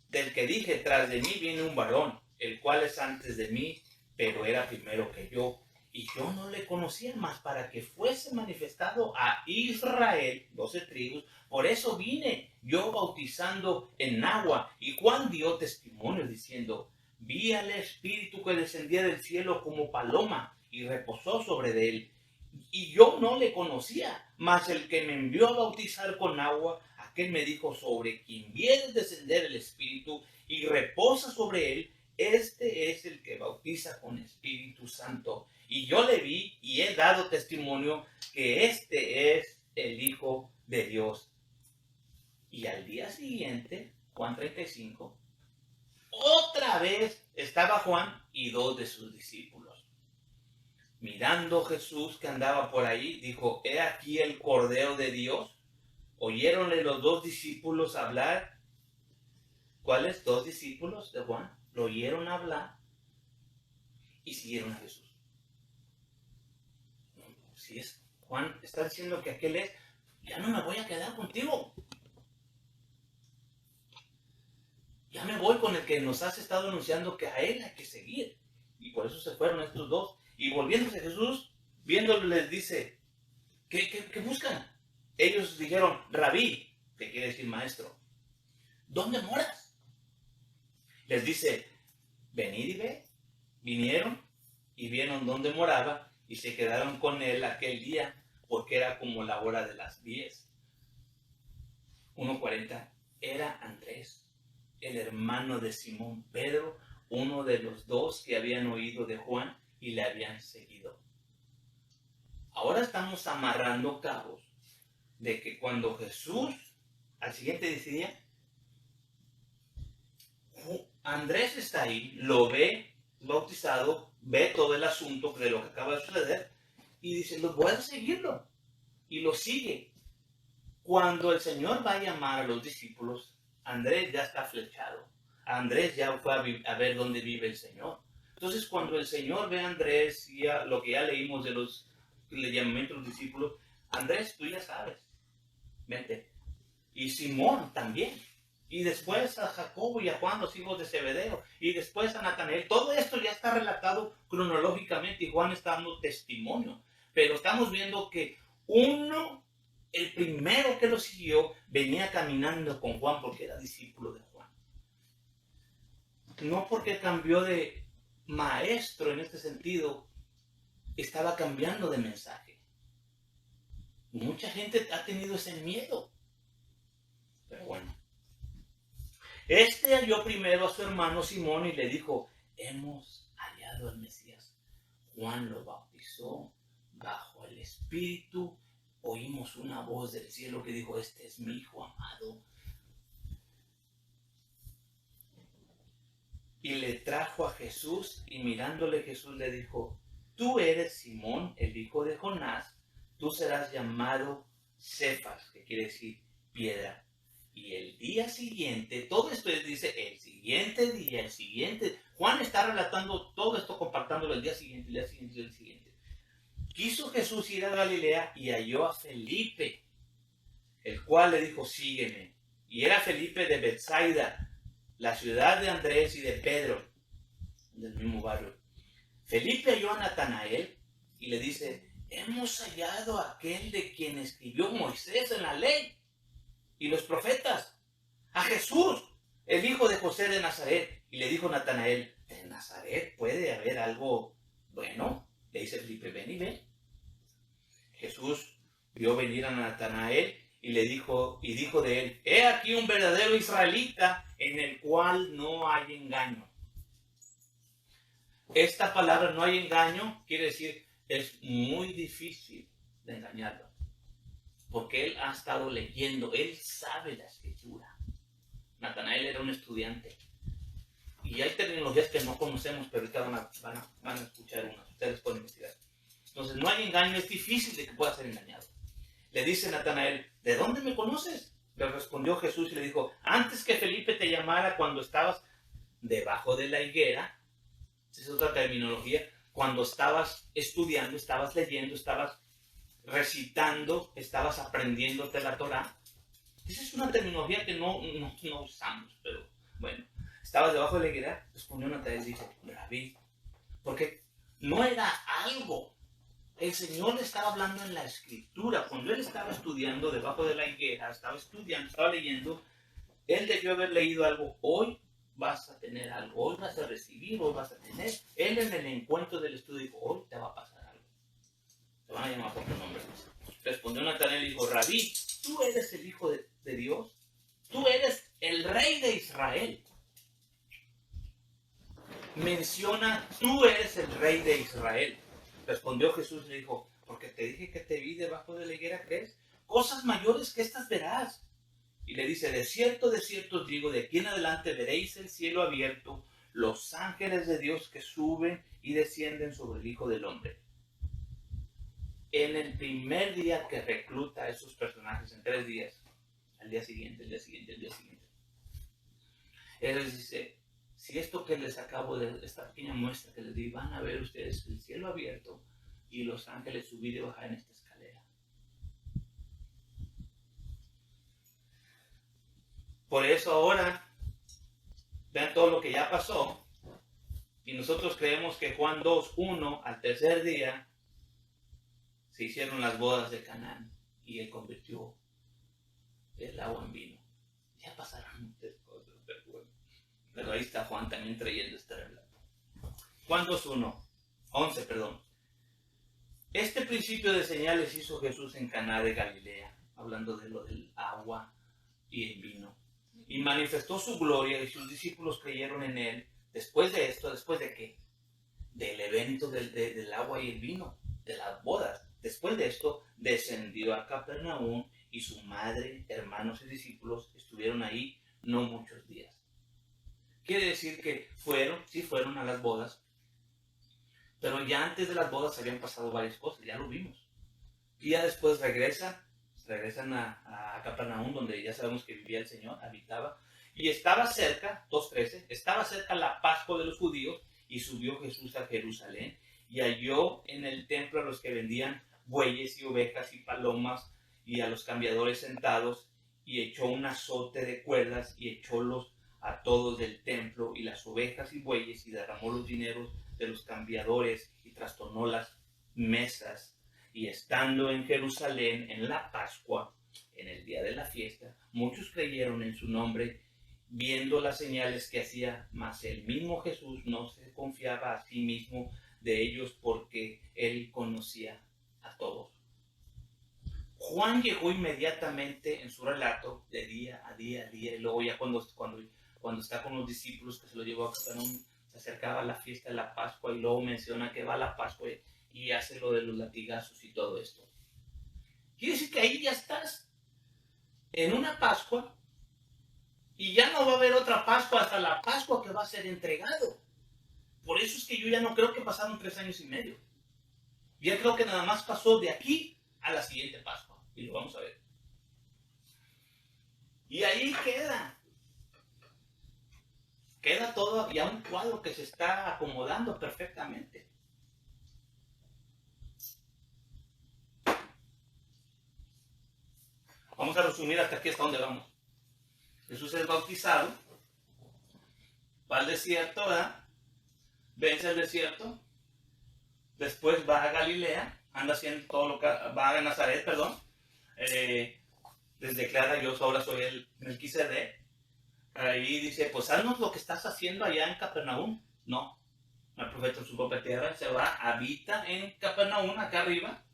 del que dije, tras de mí viene un varón, el cual es antes de mí, pero era primero que yo. Y yo no le conocía más para que fuese manifestado a Israel, 12 tribus. Por eso vine yo bautizando en agua. Y Juan dio testimonio diciendo: vi al Espíritu que descendía del cielo como paloma y reposó sobre él. Y yo no le conocía, mas el que me envió a bautizar con agua, aquel me dijo: sobre quien viene descender el Espíritu y reposa sobre él, este es el que bautiza con Espíritu Santo. Y yo le vi y he dado testimonio que este es el Hijo de Dios. Y al día siguiente, Juan 35, otra vez estaba Juan y 2 de sus discípulos. Mirando Jesús que andaba por ahí, dijo: he aquí el Cordero de Dios. Oyéronle los 2 discípulos hablar. ¿Cuáles 2 discípulos de Juan? Lo oyeron hablar y siguieron a Jesús. Si es Juan, está diciendo que aquel es: ya no me voy a quedar contigo. Ya me voy con el que nos has estado anunciando que a él hay que seguir. Y por eso se fueron estos 2. Y volviéndose Jesús, viéndolo, les dice: ¿Qué buscan? Ellos dijeron: Rabí, que quiere decir maestro, ¿dónde moras? Les dice: venid y ve. Vinieron y vieron dónde moraba y se quedaron con él aquel día, porque era como la hora de las 10. 1:40, era Andrés, el hermano de Simón Pedro, uno de los dos que habían oído de Juan y le habían seguido. Ahora estamos amarrando cabos de que cuando Jesús al siguiente día, Andrés está ahí, lo ve bautizado, ve todo el asunto de lo que acaba de suceder y dice, voy a seguirlo. Y lo sigue. Cuando el Señor va a llamar a los discípulos, Andrés ya está flechado. Andrés ya fue a ver dónde vive el Señor. Entonces, cuando el Señor ve a Andrés, y lo que ya leímos de los llamamientos de los discípulos, Andrés, tú ya sabes, vente. Y Simón también. Y después a Jacobo y a Juan, los hijos de Zebedeo. Y después a Natanael. Todo esto ya está relatado cronológicamente y Juan está dando testimonio. Pero estamos viendo que el primero que lo siguió, venía caminando con Juan porque era discípulo de Juan. No porque cambió de maestro en este sentido, estaba cambiando de mensaje. Mucha gente ha tenido ese miedo. Pero bueno. Este halló primero a su hermano Simón y le dijo, hemos hallado al Mesías. Juan lo bautizó bajo el Espíritu. Oímos una voz del cielo que dijo, este es mi hijo amado. Y le trajo a Jesús y mirándole Jesús le dijo, tú eres Simón, el hijo de Jonás, tú serás llamado Cefas, que quiere decir piedra. Y el día siguiente, todo esto dice el siguiente día, el siguiente. Juan está relatando todo esto, compartiéndolo el día siguiente, el día siguiente, el siguiente. Quiso Jesús ir a Galilea y halló a Felipe, el cual le dijo, sígueme. Y era Felipe de Betsaida, la ciudad de Andrés y de Pedro, del mismo barrio. Felipe halló a Natanael y le dice, hemos hallado a aquel de quien escribió Moisés en la ley y los profetas, a Jesús, el hijo de José de Nazaret. Y le dijo Natanael, ¿de Nazaret puede haber algo bueno? Le dice Felipe, ven y ve. Jesús vio venir a Natanael y dijo de él, he aquí un verdadero israelita en el cual no hay engaño. Esta palabra no hay engaño quiere decir es muy difícil de engañarlo. Porque él ha estado leyendo, él sabe la escritura. Natanael era un estudiante. Y hay terminologías que no conocemos, pero ahorita van a escuchar unas. Ustedes pueden investigar. Entonces, no hay engaño, es difícil de que pueda ser engañado. Le dice Natanael, ¿de dónde me conoces? Le respondió Jesús y le dijo, antes que Felipe te llamara cuando estabas debajo de la higuera, esa es otra terminología, cuando estabas estudiando, estabas leyendo, estabas recitando, estabas aprendiéndote la Torá. Esa es una terminología que no usamos, pero bueno. Estabas debajo de la higuera, respondió Natanael y dice, Rabí, porque no era algo. El Señor le estaba hablando en la escritura. Cuando él estaba estudiando debajo de la higuera, estaba estudiando, estaba leyendo, él debió haber leído algo. Hoy vas a tener algo, hoy vas a recibir, hoy vas a tener. Él en el encuentro del estudio dijo, hoy te va a pasar algo. Te van a llamar por tu nombre. Respondió Natanael y dijo, Rabí, tú eres el Hijo de Dios. Tú eres el Rey de Israel. Menciona, tú eres el Rey de Israel. Respondió Jesús y le dijo, porque te dije que te vi debajo de la higuera, ¿crees? Cosas mayores que estas verás. Y le dice, de cierto os digo, de aquí en adelante veréis el cielo abierto, los ángeles de Dios que suben y descienden sobre el Hijo del Hombre. En el primer día que recluta a esos personajes, en 3 días, al día siguiente, el día siguiente, el día siguiente, él les dice, si esto que les acabo de, esta pequeña muestra que les di, van a ver ustedes el cielo abierto y los ángeles subir y bajar en esta escalera. Por eso ahora, vean todo lo que ya pasó, y nosotros creemos que Juan 2:1, al tercer día, se hicieron las bodas de Canaán, y él convirtió el agua en vino. Ya pasaron muchas cosas, pero bueno. Pero ahí está Juan también trayendo este relato. Juan 11, perdón. Este principio de señales hizo Jesús en Caná de Galilea, hablando de lo del agua y en vino. Y manifestó su gloria y sus discípulos creyeron en él. Después de esto, ¿después de qué? Del evento del agua y el vino, de las bodas. Después de esto, descendió a Capernaum y su madre, hermanos y discípulos estuvieron ahí no muchos días. Quiere decir que sí fueron a las bodas, pero ya antes de las bodas habían pasado varias cosas, ya lo vimos. Y ya después regresan a Capernaum, donde ya sabemos que vivía el Señor, habitaba. Y estaba cerca, 2:13, estaba cerca la Pascua de los judíos, y subió Jesús a Jerusalén, y halló en el templo a los que vendían bueyes y ovejas y palomas, y a los cambiadores sentados, y echó un azote de cuerdas, y echólos a todos del templo, y las ovejas y bueyes, y derramó los dineros de los cambiadores, y trastornó las mesas. Y estando en Jerusalén en la Pascua, en el día de la fiesta, muchos creyeron en su nombre, viendo las señales que hacía, mas el mismo Jesús no se confiaba a sí mismo de ellos, porque él conocía a todos. Juan llegó inmediatamente en su relato de día a día, y luego ya cuando está con los discípulos que se lo llevó a Capernaum, se acercaba a la fiesta de la Pascua, y luego menciona que va a la Pascua y hace lo de los latigazos y todo esto. Quiere decir que ahí ya estás en una Pascua, y ya no va a haber otra Pascua hasta la Pascua que va a ser entregado. Por eso es que yo ya no creo que pasaron 3 años y medio. Ya creo que nada más pasó de aquí a la siguiente Pascua. Y lo vamos a ver. Y ahí queda todo ya un cuadro que se está acomodando perfectamente. Vamos a resumir hasta aquí, hasta donde vamos. Jesús es bautizado, va al desierto, ¿verdad? Vence el desierto, después va a Galilea, anda haciendo todo lo que va a Nazaret, perdón, les declara: yo ahora soy el Melquisedec. Ahí dice: pues haznos lo que estás haciendo allá en Capernaum. No, el profeta en su propia tierra se va, habita en Capernaum, acá arriba.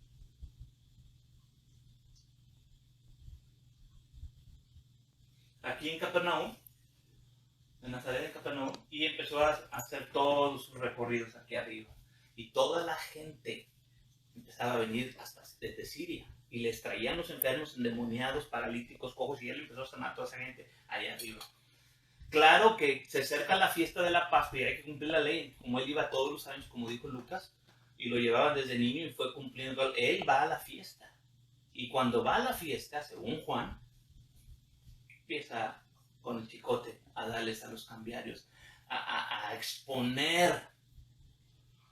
Aquí en Capernaum, en Nazaret, en Capernaum, y empezó a hacer todos sus recorridos aquí arriba. Y toda la gente empezaba a venir hasta desde Siria, y les traían los enfermos, endemoniados, paralíticos, cojos, y él empezó a sanar a toda esa gente allá arriba. Claro que se acerca la fiesta de la Pascua y hay que cumplir la ley, como él iba todos los años, como dijo Lucas, y lo llevaban desde niño y fue cumpliendo. Él va a la fiesta, y cuando va a la fiesta, según Juan, empieza con el chicote a darles a los cambiarios, a exponer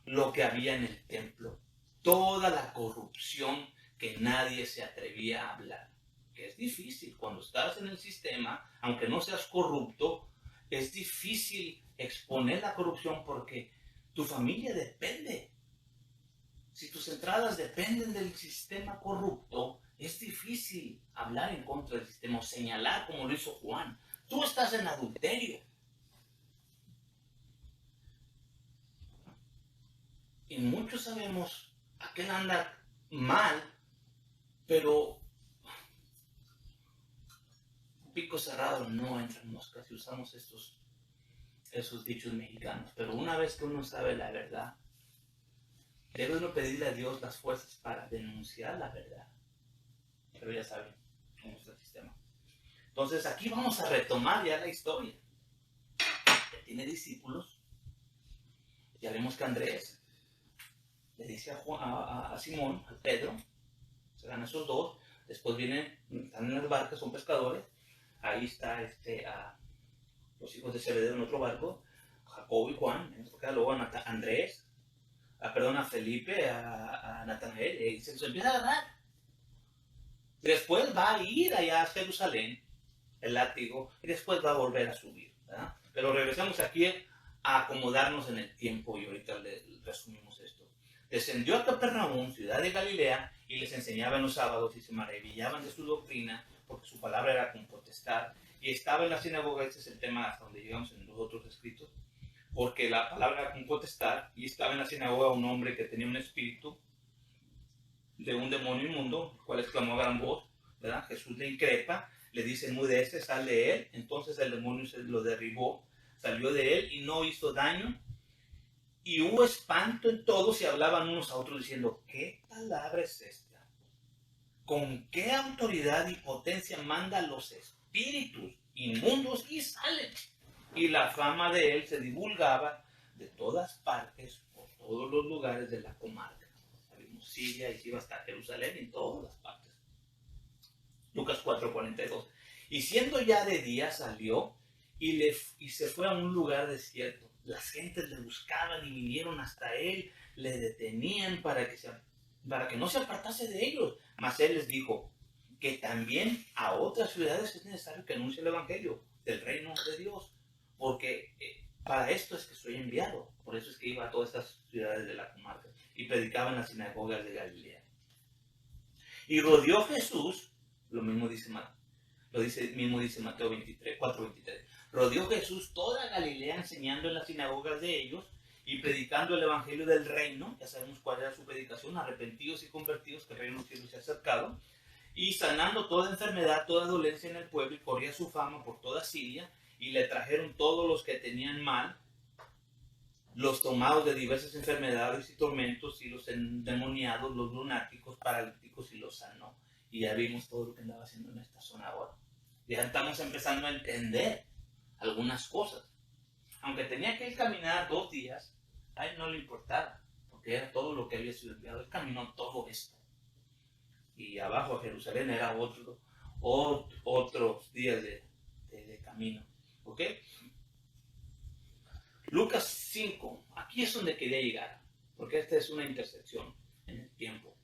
lo que había en el templo, toda la corrupción que nadie se atrevía a hablar. Que es difícil cuando estás en el sistema, aunque no seas corrupto, es difícil exponer la corrupción porque tu familia depende. Si tus entradas dependen del sistema corrupto, es difícil hablar en contra del sistema o señalar como lo hizo Juan. Tú estás en adulterio. Y muchos sabemos aquel anda mal, pero pico cerrado no entran moscas, y usamos esos dichos mexicanos. Pero una vez que uno sabe la verdad, debe uno pedirle a Dios las fuerzas para denunciar la verdad. Pero ya saben cómo está el sistema. Entonces aquí vamos a retomar ya la historia. Ya tiene discípulos. Ya vemos que Andrés le dice a Simón, a Pedro, se dan esos dos. Después están en las barcas, son pescadores. Ahí está a los hijos de Zebedeo en otro barco, Jacobo y Juan. Luego a Felipe, a Natanael, y se los empieza a agarrar. Después va a ir allá a Jerusalén, el látigo, y después va a volver a subir, ¿verdad? Pero regresamos aquí a acomodarnos en el tiempo, y ahorita resumimos esto. Descendió a Capernaum, ciudad de Galilea, y les enseñaba en los sábados, y se maravillaban de su doctrina, porque su palabra era con potestad. Y estaba en la sinagoga, este es el tema hasta donde llegamos en los otros escritos, porque la palabra era con potestad, y estaba en la sinagoga un hombre que tenía un espíritu de un demonio inmundo, el cual exclamó a gran voz: ¿verdad? Jesús le increpa, le dice, enmudece, sal de él. Entonces el demonio se lo derribó, salió de él y no hizo daño. Y hubo espanto en todos y hablaban unos a otros diciendo, ¿qué palabra es esta? ¿Con qué autoridad y potencia manda los espíritus inmundos y salen? Y la fama de él se divulgaba de todas partes, por todos los lugares de la comarca. Sabemos Siria y se iba hasta Jerusalén, en todas las partes. Lucas 4:42. Y siendo ya de día salió y se fue a un lugar desierto. Las gentes le buscaban y vinieron hasta él, le detenían para que no se apartase de ellos. Mas él les dijo que también a otras ciudades es necesario que anuncie el evangelio del reino de Dios, porque para esto es que soy enviado. Por eso es que iba a todas estas ciudades de la comarca y predicaba en las sinagogas de Galilea. Y rodeó Jesús, lo mismo dice Mateo 4:23. Rodeó Jesús toda Galilea enseñando en las sinagogas de ellos y predicando el evangelio del reino. Ya sabemos cuál era su predicación: arrepentidos y convertidos, que el reino de los cielos se ha acercado. Y sanando toda enfermedad, toda dolencia en el pueblo, y corría su fama por toda Siria. Y le trajeron todos los que tenían mal, los tomados de diversas enfermedades y tormentos, y los endemoniados, los lunáticos, paralíticos, y los sanó. Y ya vimos todo lo que andaba haciendo en esta zona ahora. Ya estamos empezando a entender algunas cosas. Aunque tenía que él caminar 2 días, a él no le importaba, porque era todo lo que había sido enviado. Él caminó todo esto. Y abajo a Jerusalén era otros días de camino. ¿Ok? Lucas 5. Aquí es donde quería llegar, porque esta es una intersección en el tiempo.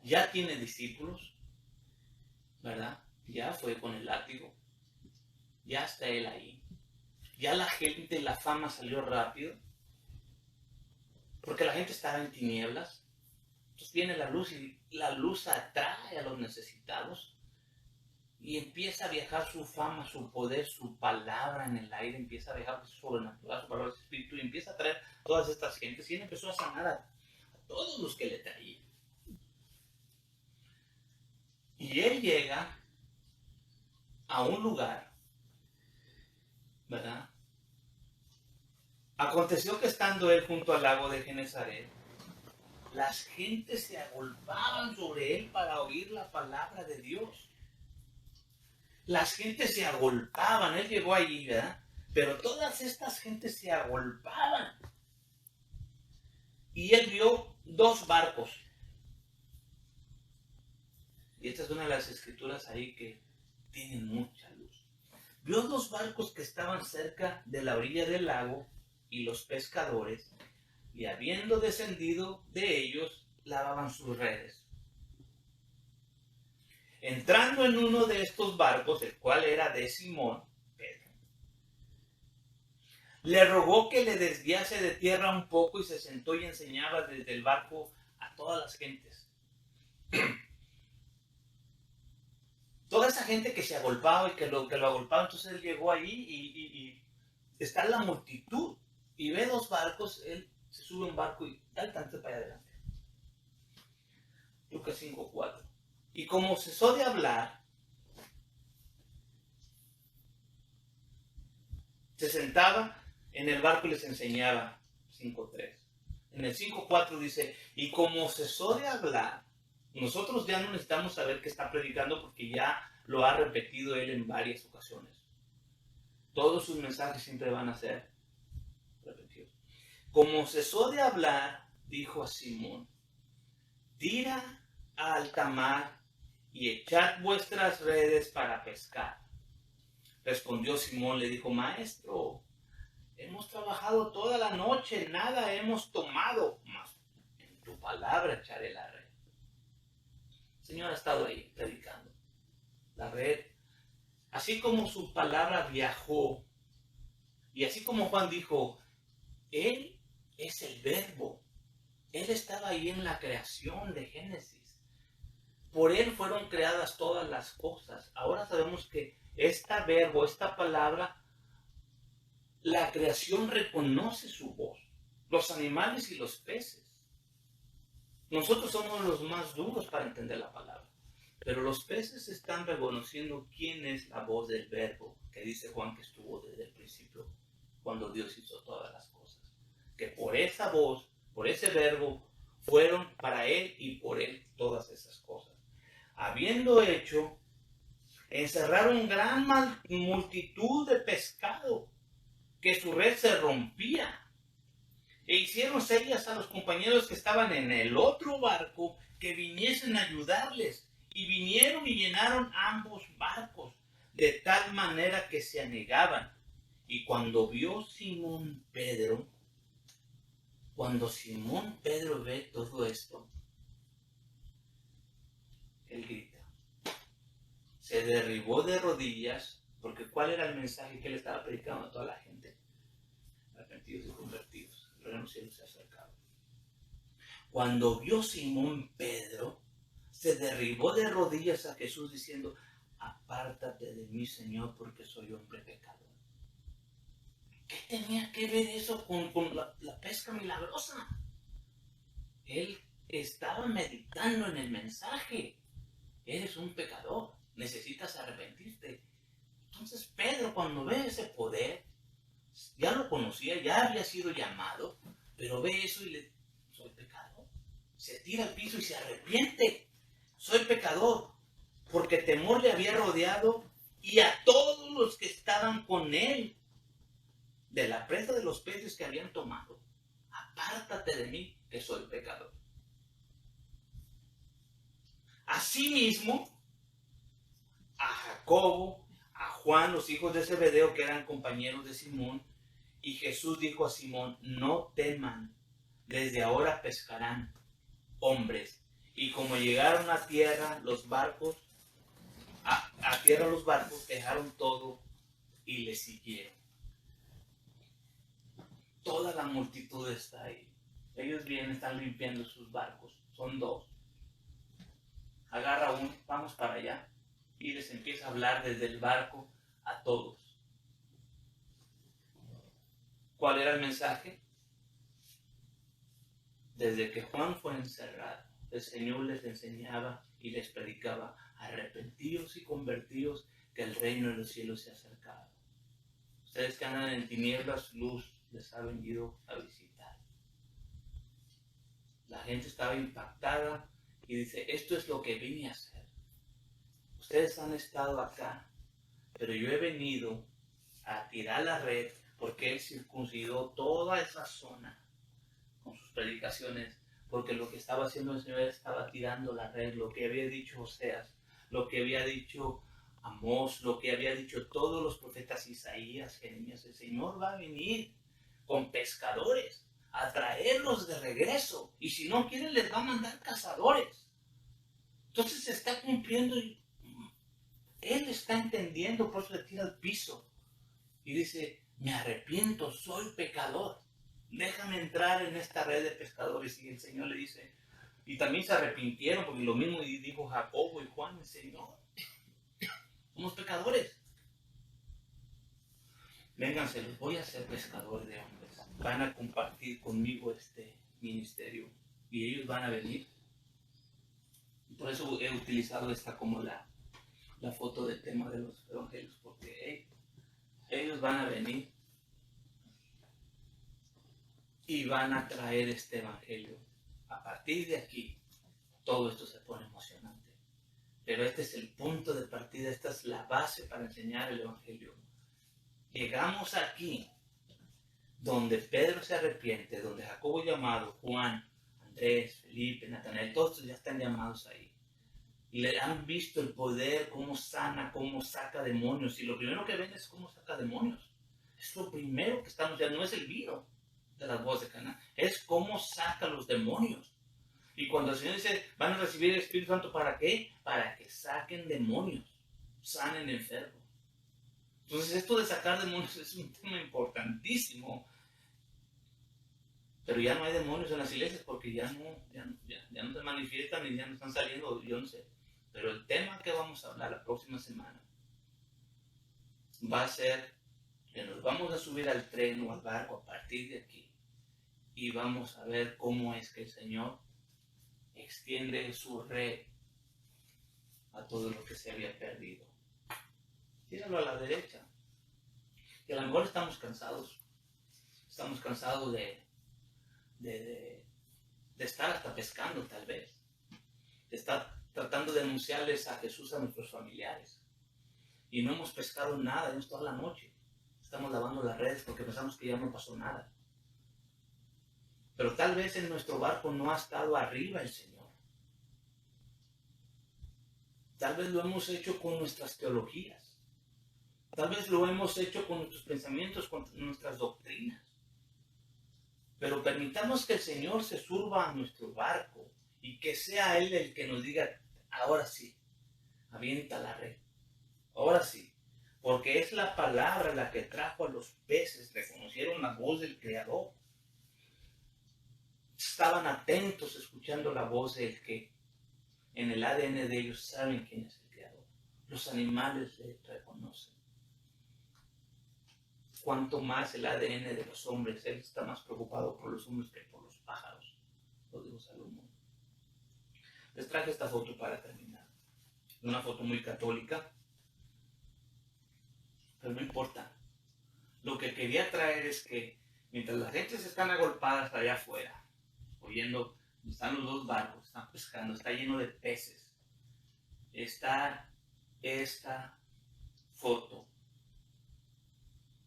Ya tiene discípulos, ¿verdad? Ya fue con el látigo. Ya está él ahí. Ya la gente, la fama salió rápido, porque la gente estaba en tinieblas. Entonces viene la luz y la luz atrae a los necesitados. Y empieza a viajar su fama, su poder, su palabra en el aire. Empieza a viajar su sobrenatural, su palabra, su espíritu. Y empieza a traer todas estas gentes. Y él empezó a sanar a todos los que le traían. Y él llega a un lugar, ¿verdad? Aconteció que estando él junto al lago de Genesaret, las gentes se agolpaban sobre él para oír la palabra de Dios. Las gentes se agolpaban, él llegó allí, ¿verdad? Pero todas estas gentes se agolpaban. Y él vio 2 barcos. Y esta es una de las escrituras ahí que tienen mucha luz. Vio 2 barcos que estaban cerca de la orilla del lago, y los pescadores, y habiendo descendido de ellos, lavaban sus redes. Entrando en uno de estos barcos, el cual era de Simón, Pedro, le rogó que le desviase de tierra un poco, y se sentó y enseñaba desde el barco a todas las gentes. Toda esa gente que se agolpaba y que lo agolpaba, entonces él llegó ahí y está la multitud. Y ve 2 barcos, él se sube a un barco y da el tanto para adelante. Lucas 5:4. Y como cesó de hablar, se sentaba en el barco y les enseñaba. 5:3. En el 5:4 dice, y como cesó de hablar, nosotros ya no necesitamos saber qué está predicando, porque ya lo ha repetido él en varias ocasiones. Todos sus mensajes siempre van a ser repetidos. Como cesó de hablar, dijo a Simón, tira a alta mar y echad vuestras redes para pescar. Respondió Simón, le dijo, maestro, hemos trabajado toda la noche, nada hemos tomado, mas en tu palabra echaré la red. El Señor ha estado ahí predicando. La red, así como su palabra viajó, y así como Juan dijo, Él es el verbo. Él estaba ahí en la creación de Génesis. Por Él fueron creadas todas las cosas. Ahora sabemos que este verbo, esta palabra, la creación reconoce su voz. Los animales y los peces. Nosotros somos los más duros para entender la palabra. Pero los peces están reconociendo quién es la voz del verbo, que dice Juan que estuvo desde el principio, cuando Dios hizo todas las cosas. Que por esa voz, por ese verbo, fueron para él y por él todas esas cosas. Habiendo hecho, encerraron gran multitud de pescado, que su red se rompía. E hicieron señas a los compañeros que estaban en el otro barco que viniesen a ayudarles. Y vinieron y llenaron ambos barcos, de tal manera que se anegaban. Y cuando Simón Pedro ve todo esto, él grita. Se derribó de rodillas, porque ¿cuál era el mensaje que él estaba predicando a toda la gente? Arrepentidos y convertidos. El reino de los cielos se acercaba. Cuando vio Simón Pedro, se derribó de rodillas a Jesús diciendo: apártate de mí, Señor, porque soy hombre pecador. ¿Qué tenía que ver eso con la pesca milagrosa? Él estaba meditando en el mensaje. Eres un pecador, necesitas arrepentirte. Entonces Pedro, cuando ve ese poder, ya lo conocía, ya había sido llamado, pero ve eso y le: soy pecador. Se tira al piso y se arrepiente. Soy pecador, porque temor le había rodeado y a todos los que estaban con él de la presa de los peces que habían tomado. Apártate de mí, que soy pecador. Asimismo, a Jacobo, a Juan, los hijos de Zebedeo, que eran compañeros de Simón, y Jesús dijo a Simón: no teman, desde ahora pescarán hombres. Y como llegaron a tierra los barcos, dejaron todo y le siguieron. Toda la multitud está ahí. Ellos vienen, están limpiando sus barcos. Son dos. Agarra uno, vamos para allá. Y les empieza a hablar desde el barco a todos. ¿Cuál era el mensaje? Desde que Juan fue encerrado, el Señor les enseñaba y les predicaba: arrepentíos y convertíos, que el reino de los cielos se ha acercado. Ustedes que andan en tinieblas, luz les ha venido a visitar. La gente estaba impactada y dice: esto es lo que vine a hacer. Ustedes han estado acá, pero yo he venido a tirar la red, porque Él circuncidó toda esa zona con sus predicaciones, porque lo que estaba haciendo el Señor estaba tirando la red, lo que había dicho Oseas, lo que había dicho Amós, lo que había dicho todos los profetas, Isaías, Jeremías. El Señor va a venir con pescadores a traerlos de regreso, y si no quieren les va a mandar cazadores. Entonces se está cumpliendo y Él está entendiendo, por eso le tira al piso y dice: me arrepiento, soy pecador, déjame entrar en esta red de pescadores. Y el Señor le dice, y también se arrepintieron, porque lo mismo dijo Jacobo y Juan: el Señor, somos pecadores, vénganse, los voy a hacer pescadores de hombres, van a compartir conmigo este ministerio y ellos van a venir. Por eso he utilizado esta como la foto del tema de los evangelios, porque ellos van a venir y van a traer este evangelio. A partir de aquí, todo esto se pone emocionante. Pero este es el punto de partida, esta es la base para enseñar el evangelio. Llegamos aquí, donde Pedro se arrepiente, donde Jacobo llamado, Juan, Andrés, Felipe, Natanael, todos ya están llamados ahí. Y le han visto el poder, cómo sana, cómo saca demonios. Y lo primero que ven es cómo saca demonios. Es lo primero que estamos viendo, no es el vino de las bodas de Caná, es cómo saca los demonios. Y cuando el Señor dice, van a recibir el Espíritu Santo, ¿para qué? Para que saquen demonios, sanen enfermos. Entonces esto de sacar demonios es un tema importantísimo. Pero ya no hay demonios en las iglesias, porque ya no se manifiestan y ya no están saliendo, yo no sé. Pero el tema que vamos a hablar la próxima semana va a ser que nos vamos a subir al tren o al barco a partir de aquí y vamos a ver cómo es que el Señor extiende su red a todo lo que se había perdido. Tíralo a la derecha. Que a lo mejor estamos cansados. Estamos cansados de estar hasta pescando, tal vez. De estar tratando de anunciarles a Jesús a nuestros familiares. Y no hemos pescado nada, hemos toda la noche. Estamos lavando las redes porque pensamos que ya no pasó nada. Pero tal vez en nuestro barco no ha estado arriba el Señor. Tal vez lo hemos hecho con nuestras teologías. Tal vez lo hemos hecho con nuestros pensamientos, con nuestras doctrinas. Pero permitamos que el Señor se suba a nuestro barco y que sea Él el que nos diga, ahora sí, avienta la red. Ahora sí. Porque es la palabra la que trajo a los peces, reconocieron la voz del Creador. Estaban atentos escuchando la voz del que en el ADN de ellos saben quién es el Creador. Los animales le reconocen. Cuanto más el ADN de los hombres, Él está más preocupado por los hombres que por los pájaros. Lo digo Salomón. Les traje esta foto para terminar. Una foto muy católica. Pero no importa. Lo que quería traer es que mientras las gentes están agolpadas allá afuera, oyendo, están los dos barcos, están pescando, está lleno de peces, está esta foto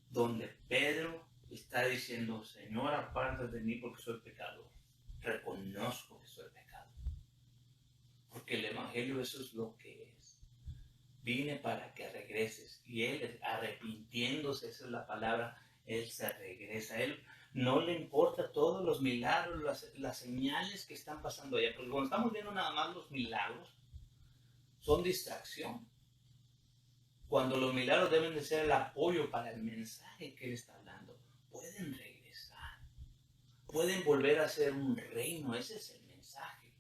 donde Pedro está diciendo, Señor, apártate de mí porque soy pecador. Reconozco que soy pecador. Porque el Evangelio eso es lo que es. Vine para que regreses. Y Él, arrepintiéndose, esa es la palabra, Él se regresa. Él no le importa todos los milagros, las señales que están pasando allá. Porque cuando estamos viendo nada más los milagros, son distracción. Cuando los milagros deben de ser el apoyo para el mensaje que Él está hablando. Pueden regresar. Pueden volver a ser un reino. Ese es el mensaje.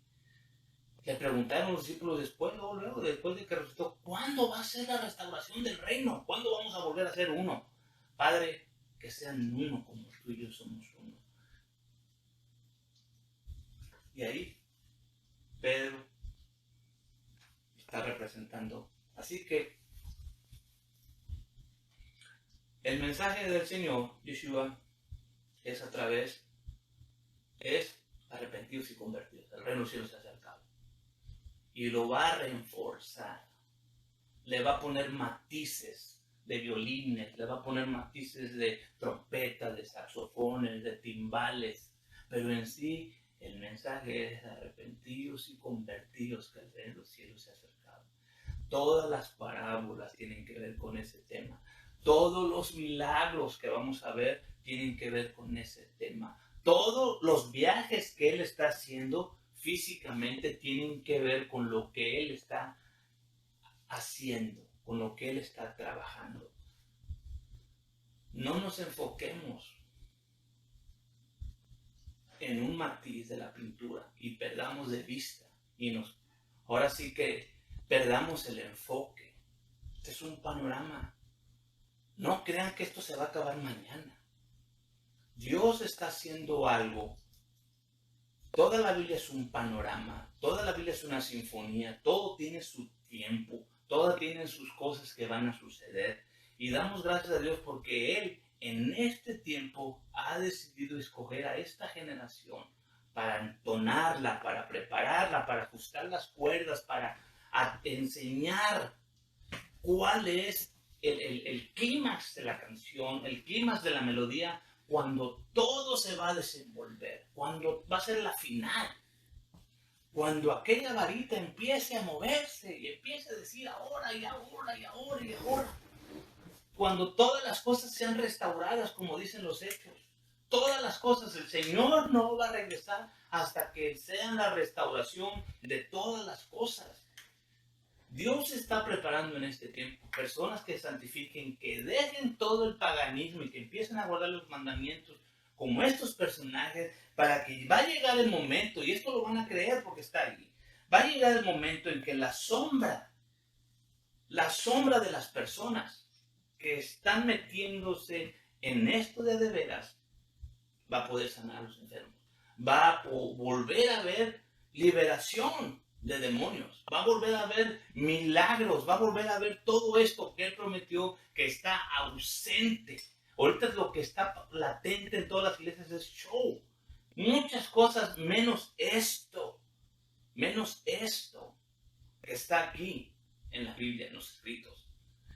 Le preguntaron los discípulos después de que resucitó, ¿cuándo va a ser la restauración del reino? ¿Cuándo vamos a volver a ser uno? Padre, que sean uno como tú y yo somos uno. Y ahí Pedro está representando. Así que el mensaje del Señor, Yeshua, es arrepentidos y convertidos. El reino del cielo se ha acercado. Y lo va a reforzar. Le va a poner matices de violines, le va a poner matices de trompetas, de saxofones, de timbales. Pero en sí, el mensaje es arrepentidos y convertidos, que el reino de los cielos se ha acercado. Todas las parábolas tienen que ver con ese tema. Todos los milagros que vamos a ver tienen que ver con ese tema. Todos los viajes que Él está haciendo físicamente tienen que ver con lo que Él está haciendo, con lo que Él está trabajando. No nos enfoquemos en un matiz de la pintura y perdamos de vista. Ahora sí que perdamos el enfoque. Este es un panorama. No crean que esto se va a acabar mañana. Dios está haciendo algo. Toda la Biblia es un panorama, toda la Biblia es una sinfonía, todo tiene su tiempo, todo tiene sus cosas que van a suceder. Y damos gracias a Dios porque Él en este tiempo ha decidido escoger a esta generación para entonarla, para prepararla, para ajustar las cuerdas, para enseñar cuál es el clímax de la canción, el clímax de la melodía, cuando todo se va a desenvolver, cuando va a ser la final, cuando aquella varita empiece a moverse y empiece a decir ahora y ahora y ahora y ahora, cuando todas las cosas sean restauradas como dicen los hechos, todas las cosas, el Señor no va a regresar hasta que sean la restauración de todas las cosas. Dios está preparando en este tiempo personas que santifiquen, que dejen todo el paganismo y que empiecen a guardar los mandamientos como estos personajes, para que va a llegar el momento, y esto lo van a creer porque está ahí, va a llegar el momento en que la sombra de las personas que están metiéndose en esto de veras, va a poder sanar a los enfermos, va a volver a haber liberación de demonios. Va a volver a haber milagros, va a volver a ver todo esto que Él prometió que está ausente. Ahorita lo que está latente en todas las iglesias es show. Muchas cosas menos esto que está aquí en la Biblia, en los escritos.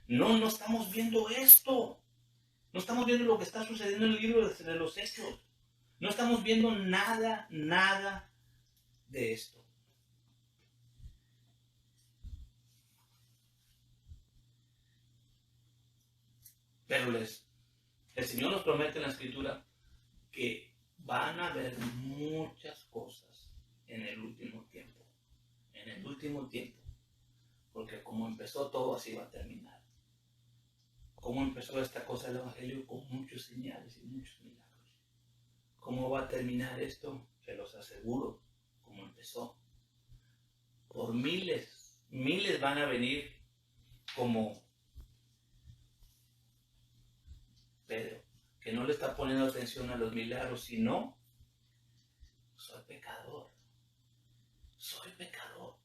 No estamos viendo esto. No estamos viendo lo que está sucediendo en el libro de los Hechos. No estamos viendo nada de esto. Pero el Señor nos promete en la Escritura que van a haber muchas cosas en el último tiempo. En el último tiempo. Porque como empezó todo, así va a terminar. Como empezó esta cosa del Evangelio, con muchos señales y muchos milagros. ¿Cómo va a terminar esto? Se los aseguro, como empezó. Por miles van a venir como Pedro, que no le está poniendo atención a los milagros, sino soy pecador. Soy pecador.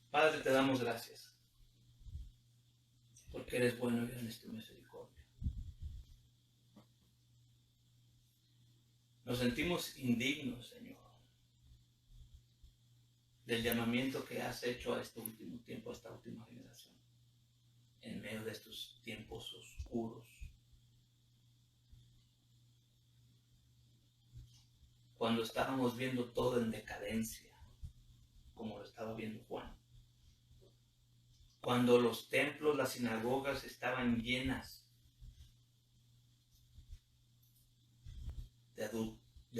Padre, te damos gracias, porque eres bueno y grande es tu misericordia. Nos sentimos indignos, Señor, del llamamiento que has hecho a este último tiempo, a esta última generación, en medio de estos tiempos oscuros. Cuando estábamos viendo todo en decadencia, como lo estaba viendo Juan. Cuando los templos, las sinagogas estaban llenas de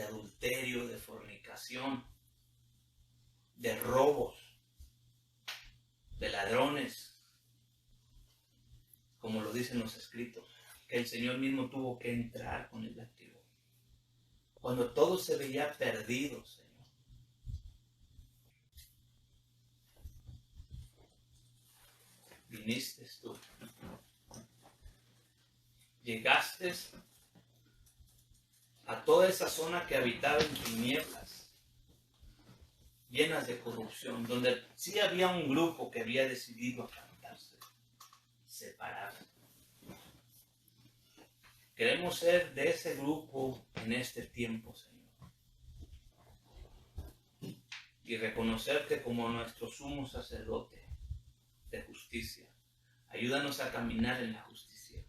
adulterio, de fornicación, de robos, de ladrones, como lo dicen los escritos, que el Señor mismo tuvo que entrar con el látigo. Cuando todo se veía perdido, Señor. Viniste tú. Llegaste a toda esa zona que habitaba en tinieblas, llenas de corrupción, donde sí había un grupo que había decidido apartarse, separarse. Queremos ser de ese grupo en este tiempo, Señor. Y reconocerte como nuestro sumo sacerdote de justicia. Ayúdanos a caminar en la justicia.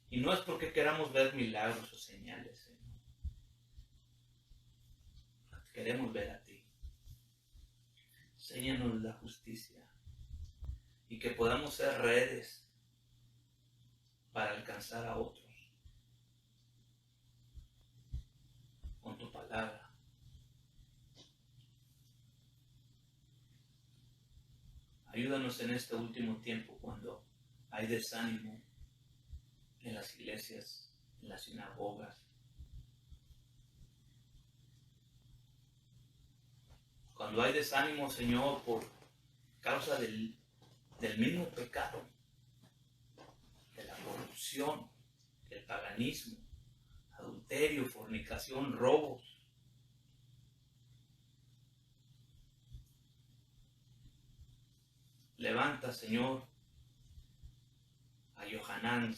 Y no es porque queramos ver milagros o señales, Señor. Queremos ver a ti. Enséñanos la justicia. Y que podamos ser redes para alcanzar a otros. Con tu palabra. Ayúdanos en este último tiempo cuando hay desánimo en las iglesias, en las sinagogas. Cuando hay desánimo, Señor, por causa del mismo pecado, de la corrupción, del paganismo, adulterio, fornicación, robos. Levanta, Señor, a Johanán.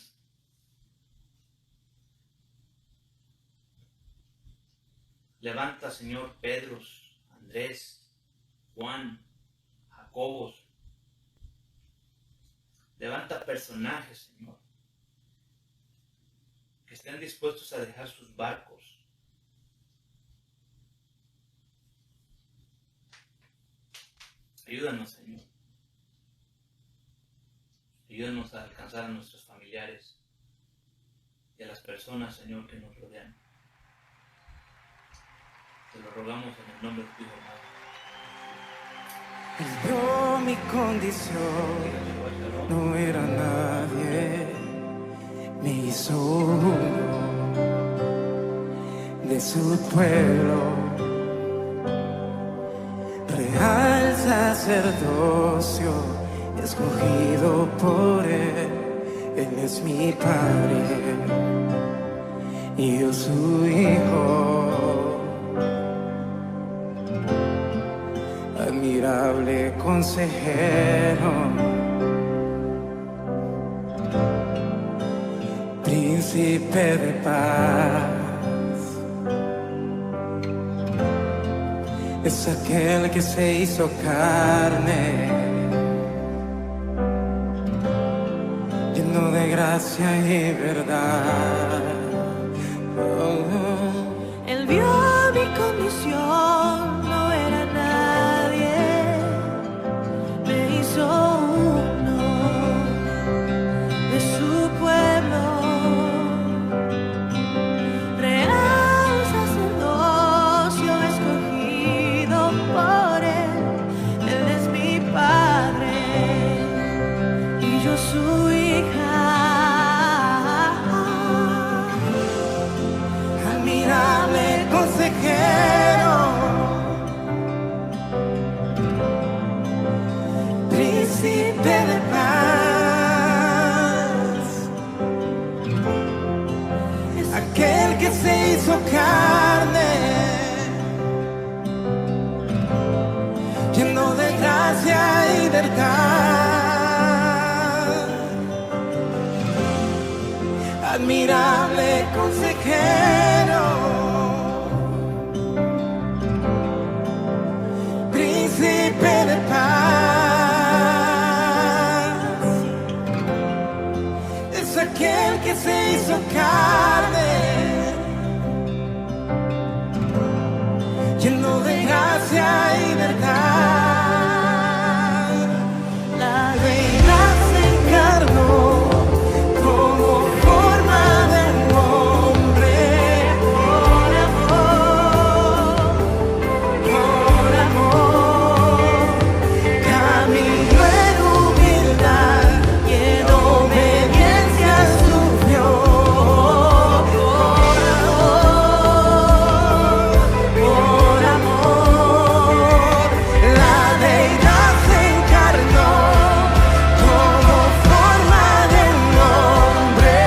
Levanta, Señor, Pedros, Andrés, Juan, Jacobos. Levanta personajes, Señor, que estén dispuestos a dejar sus barcos. Ayúdanos, Señor. Ayúdanos a alcanzar a nuestros familiares y a las personas, Señor, que nos rodean. Te lo rogamos en el nombre de tu Hijo amado. Yo mi condición no era nadie, me hizo uno su pueblo, real sacerdocio, escogido por Él. Él es mi Padre y yo su Hijo, admirable consejero, príncipe de paz. Es aquel que se hizo carne, lleno de gracia y verdad. Él vio mi condición, no era nadie, me hizo uno de su pueblo, real sacerdocio escogido por Él. Él es mi Padre y yo su hija. Admirable consejero, príncipe de paz, aquel que se hizo carne, lleno de gracia y verdad. Admirable consejero, príncipe de paz, es aquel que se hizo carne, lleno de gracia y verdad. La deidad se encarnó como forma de hombre, por amor, caminó en humildad y en obediencia sufrió, por amor, la deidad se encarnó como forma de hombre,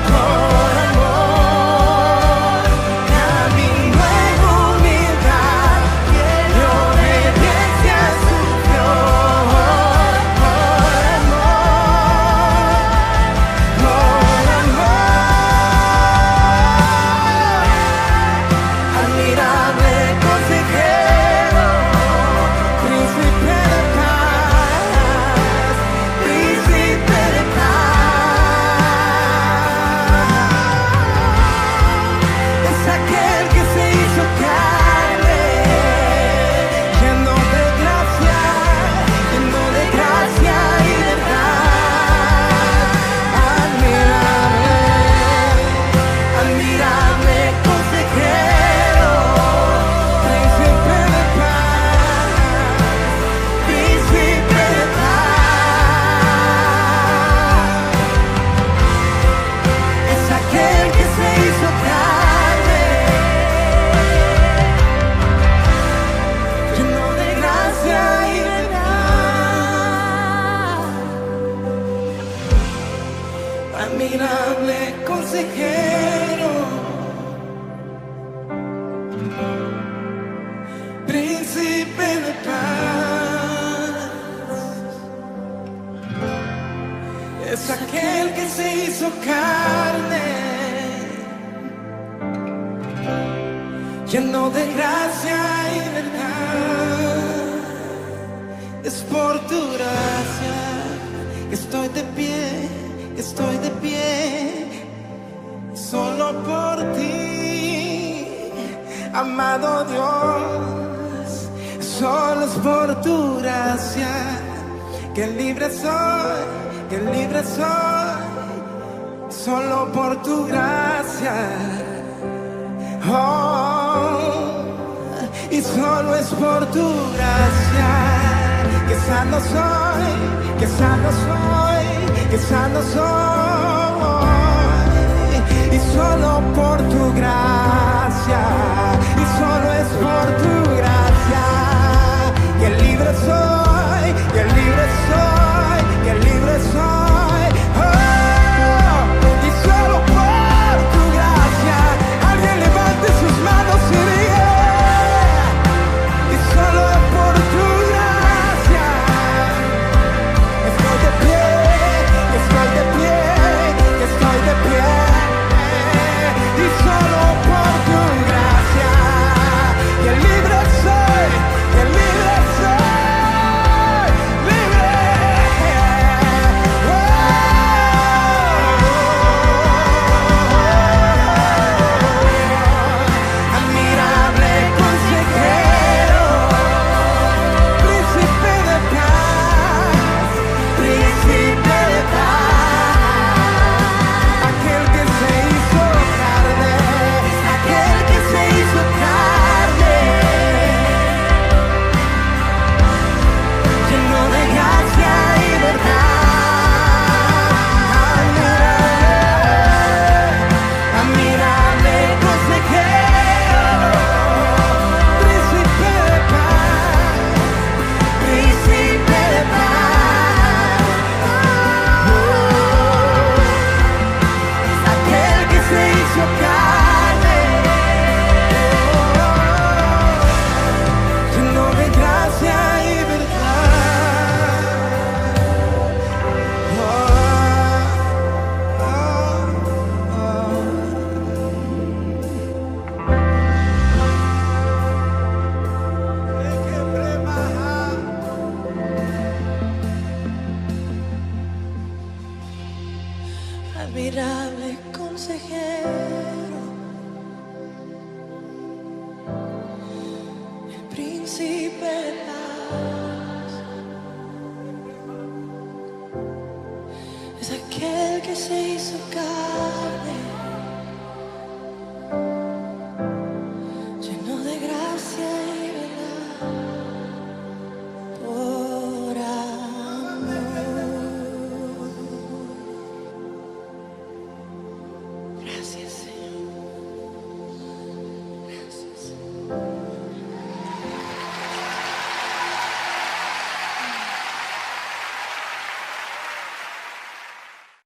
por amor, caminó en humildad y en obediencia sufrió, por amor. Admirable consejero, príncipe de paz, príncipe de paz, es aquel que se hizo carne, lleno de gracia y verdad. Admirable consejero, príncipe de paz, príncipe de paz, es aquel que se hizo carne, lleno de gracia y verdad. Admirable consejero, príncipe de paz, es aquel que se hizo carne, lleno de gracia y verdad. Es por tu gracia que estoy de pie, solo por ti, amado Dios. Solo es por tu gracia que libre soy, solo por tu gracia. Oh, y solo es por tu gracia que sano soy, que sano soy. que se hizo carne.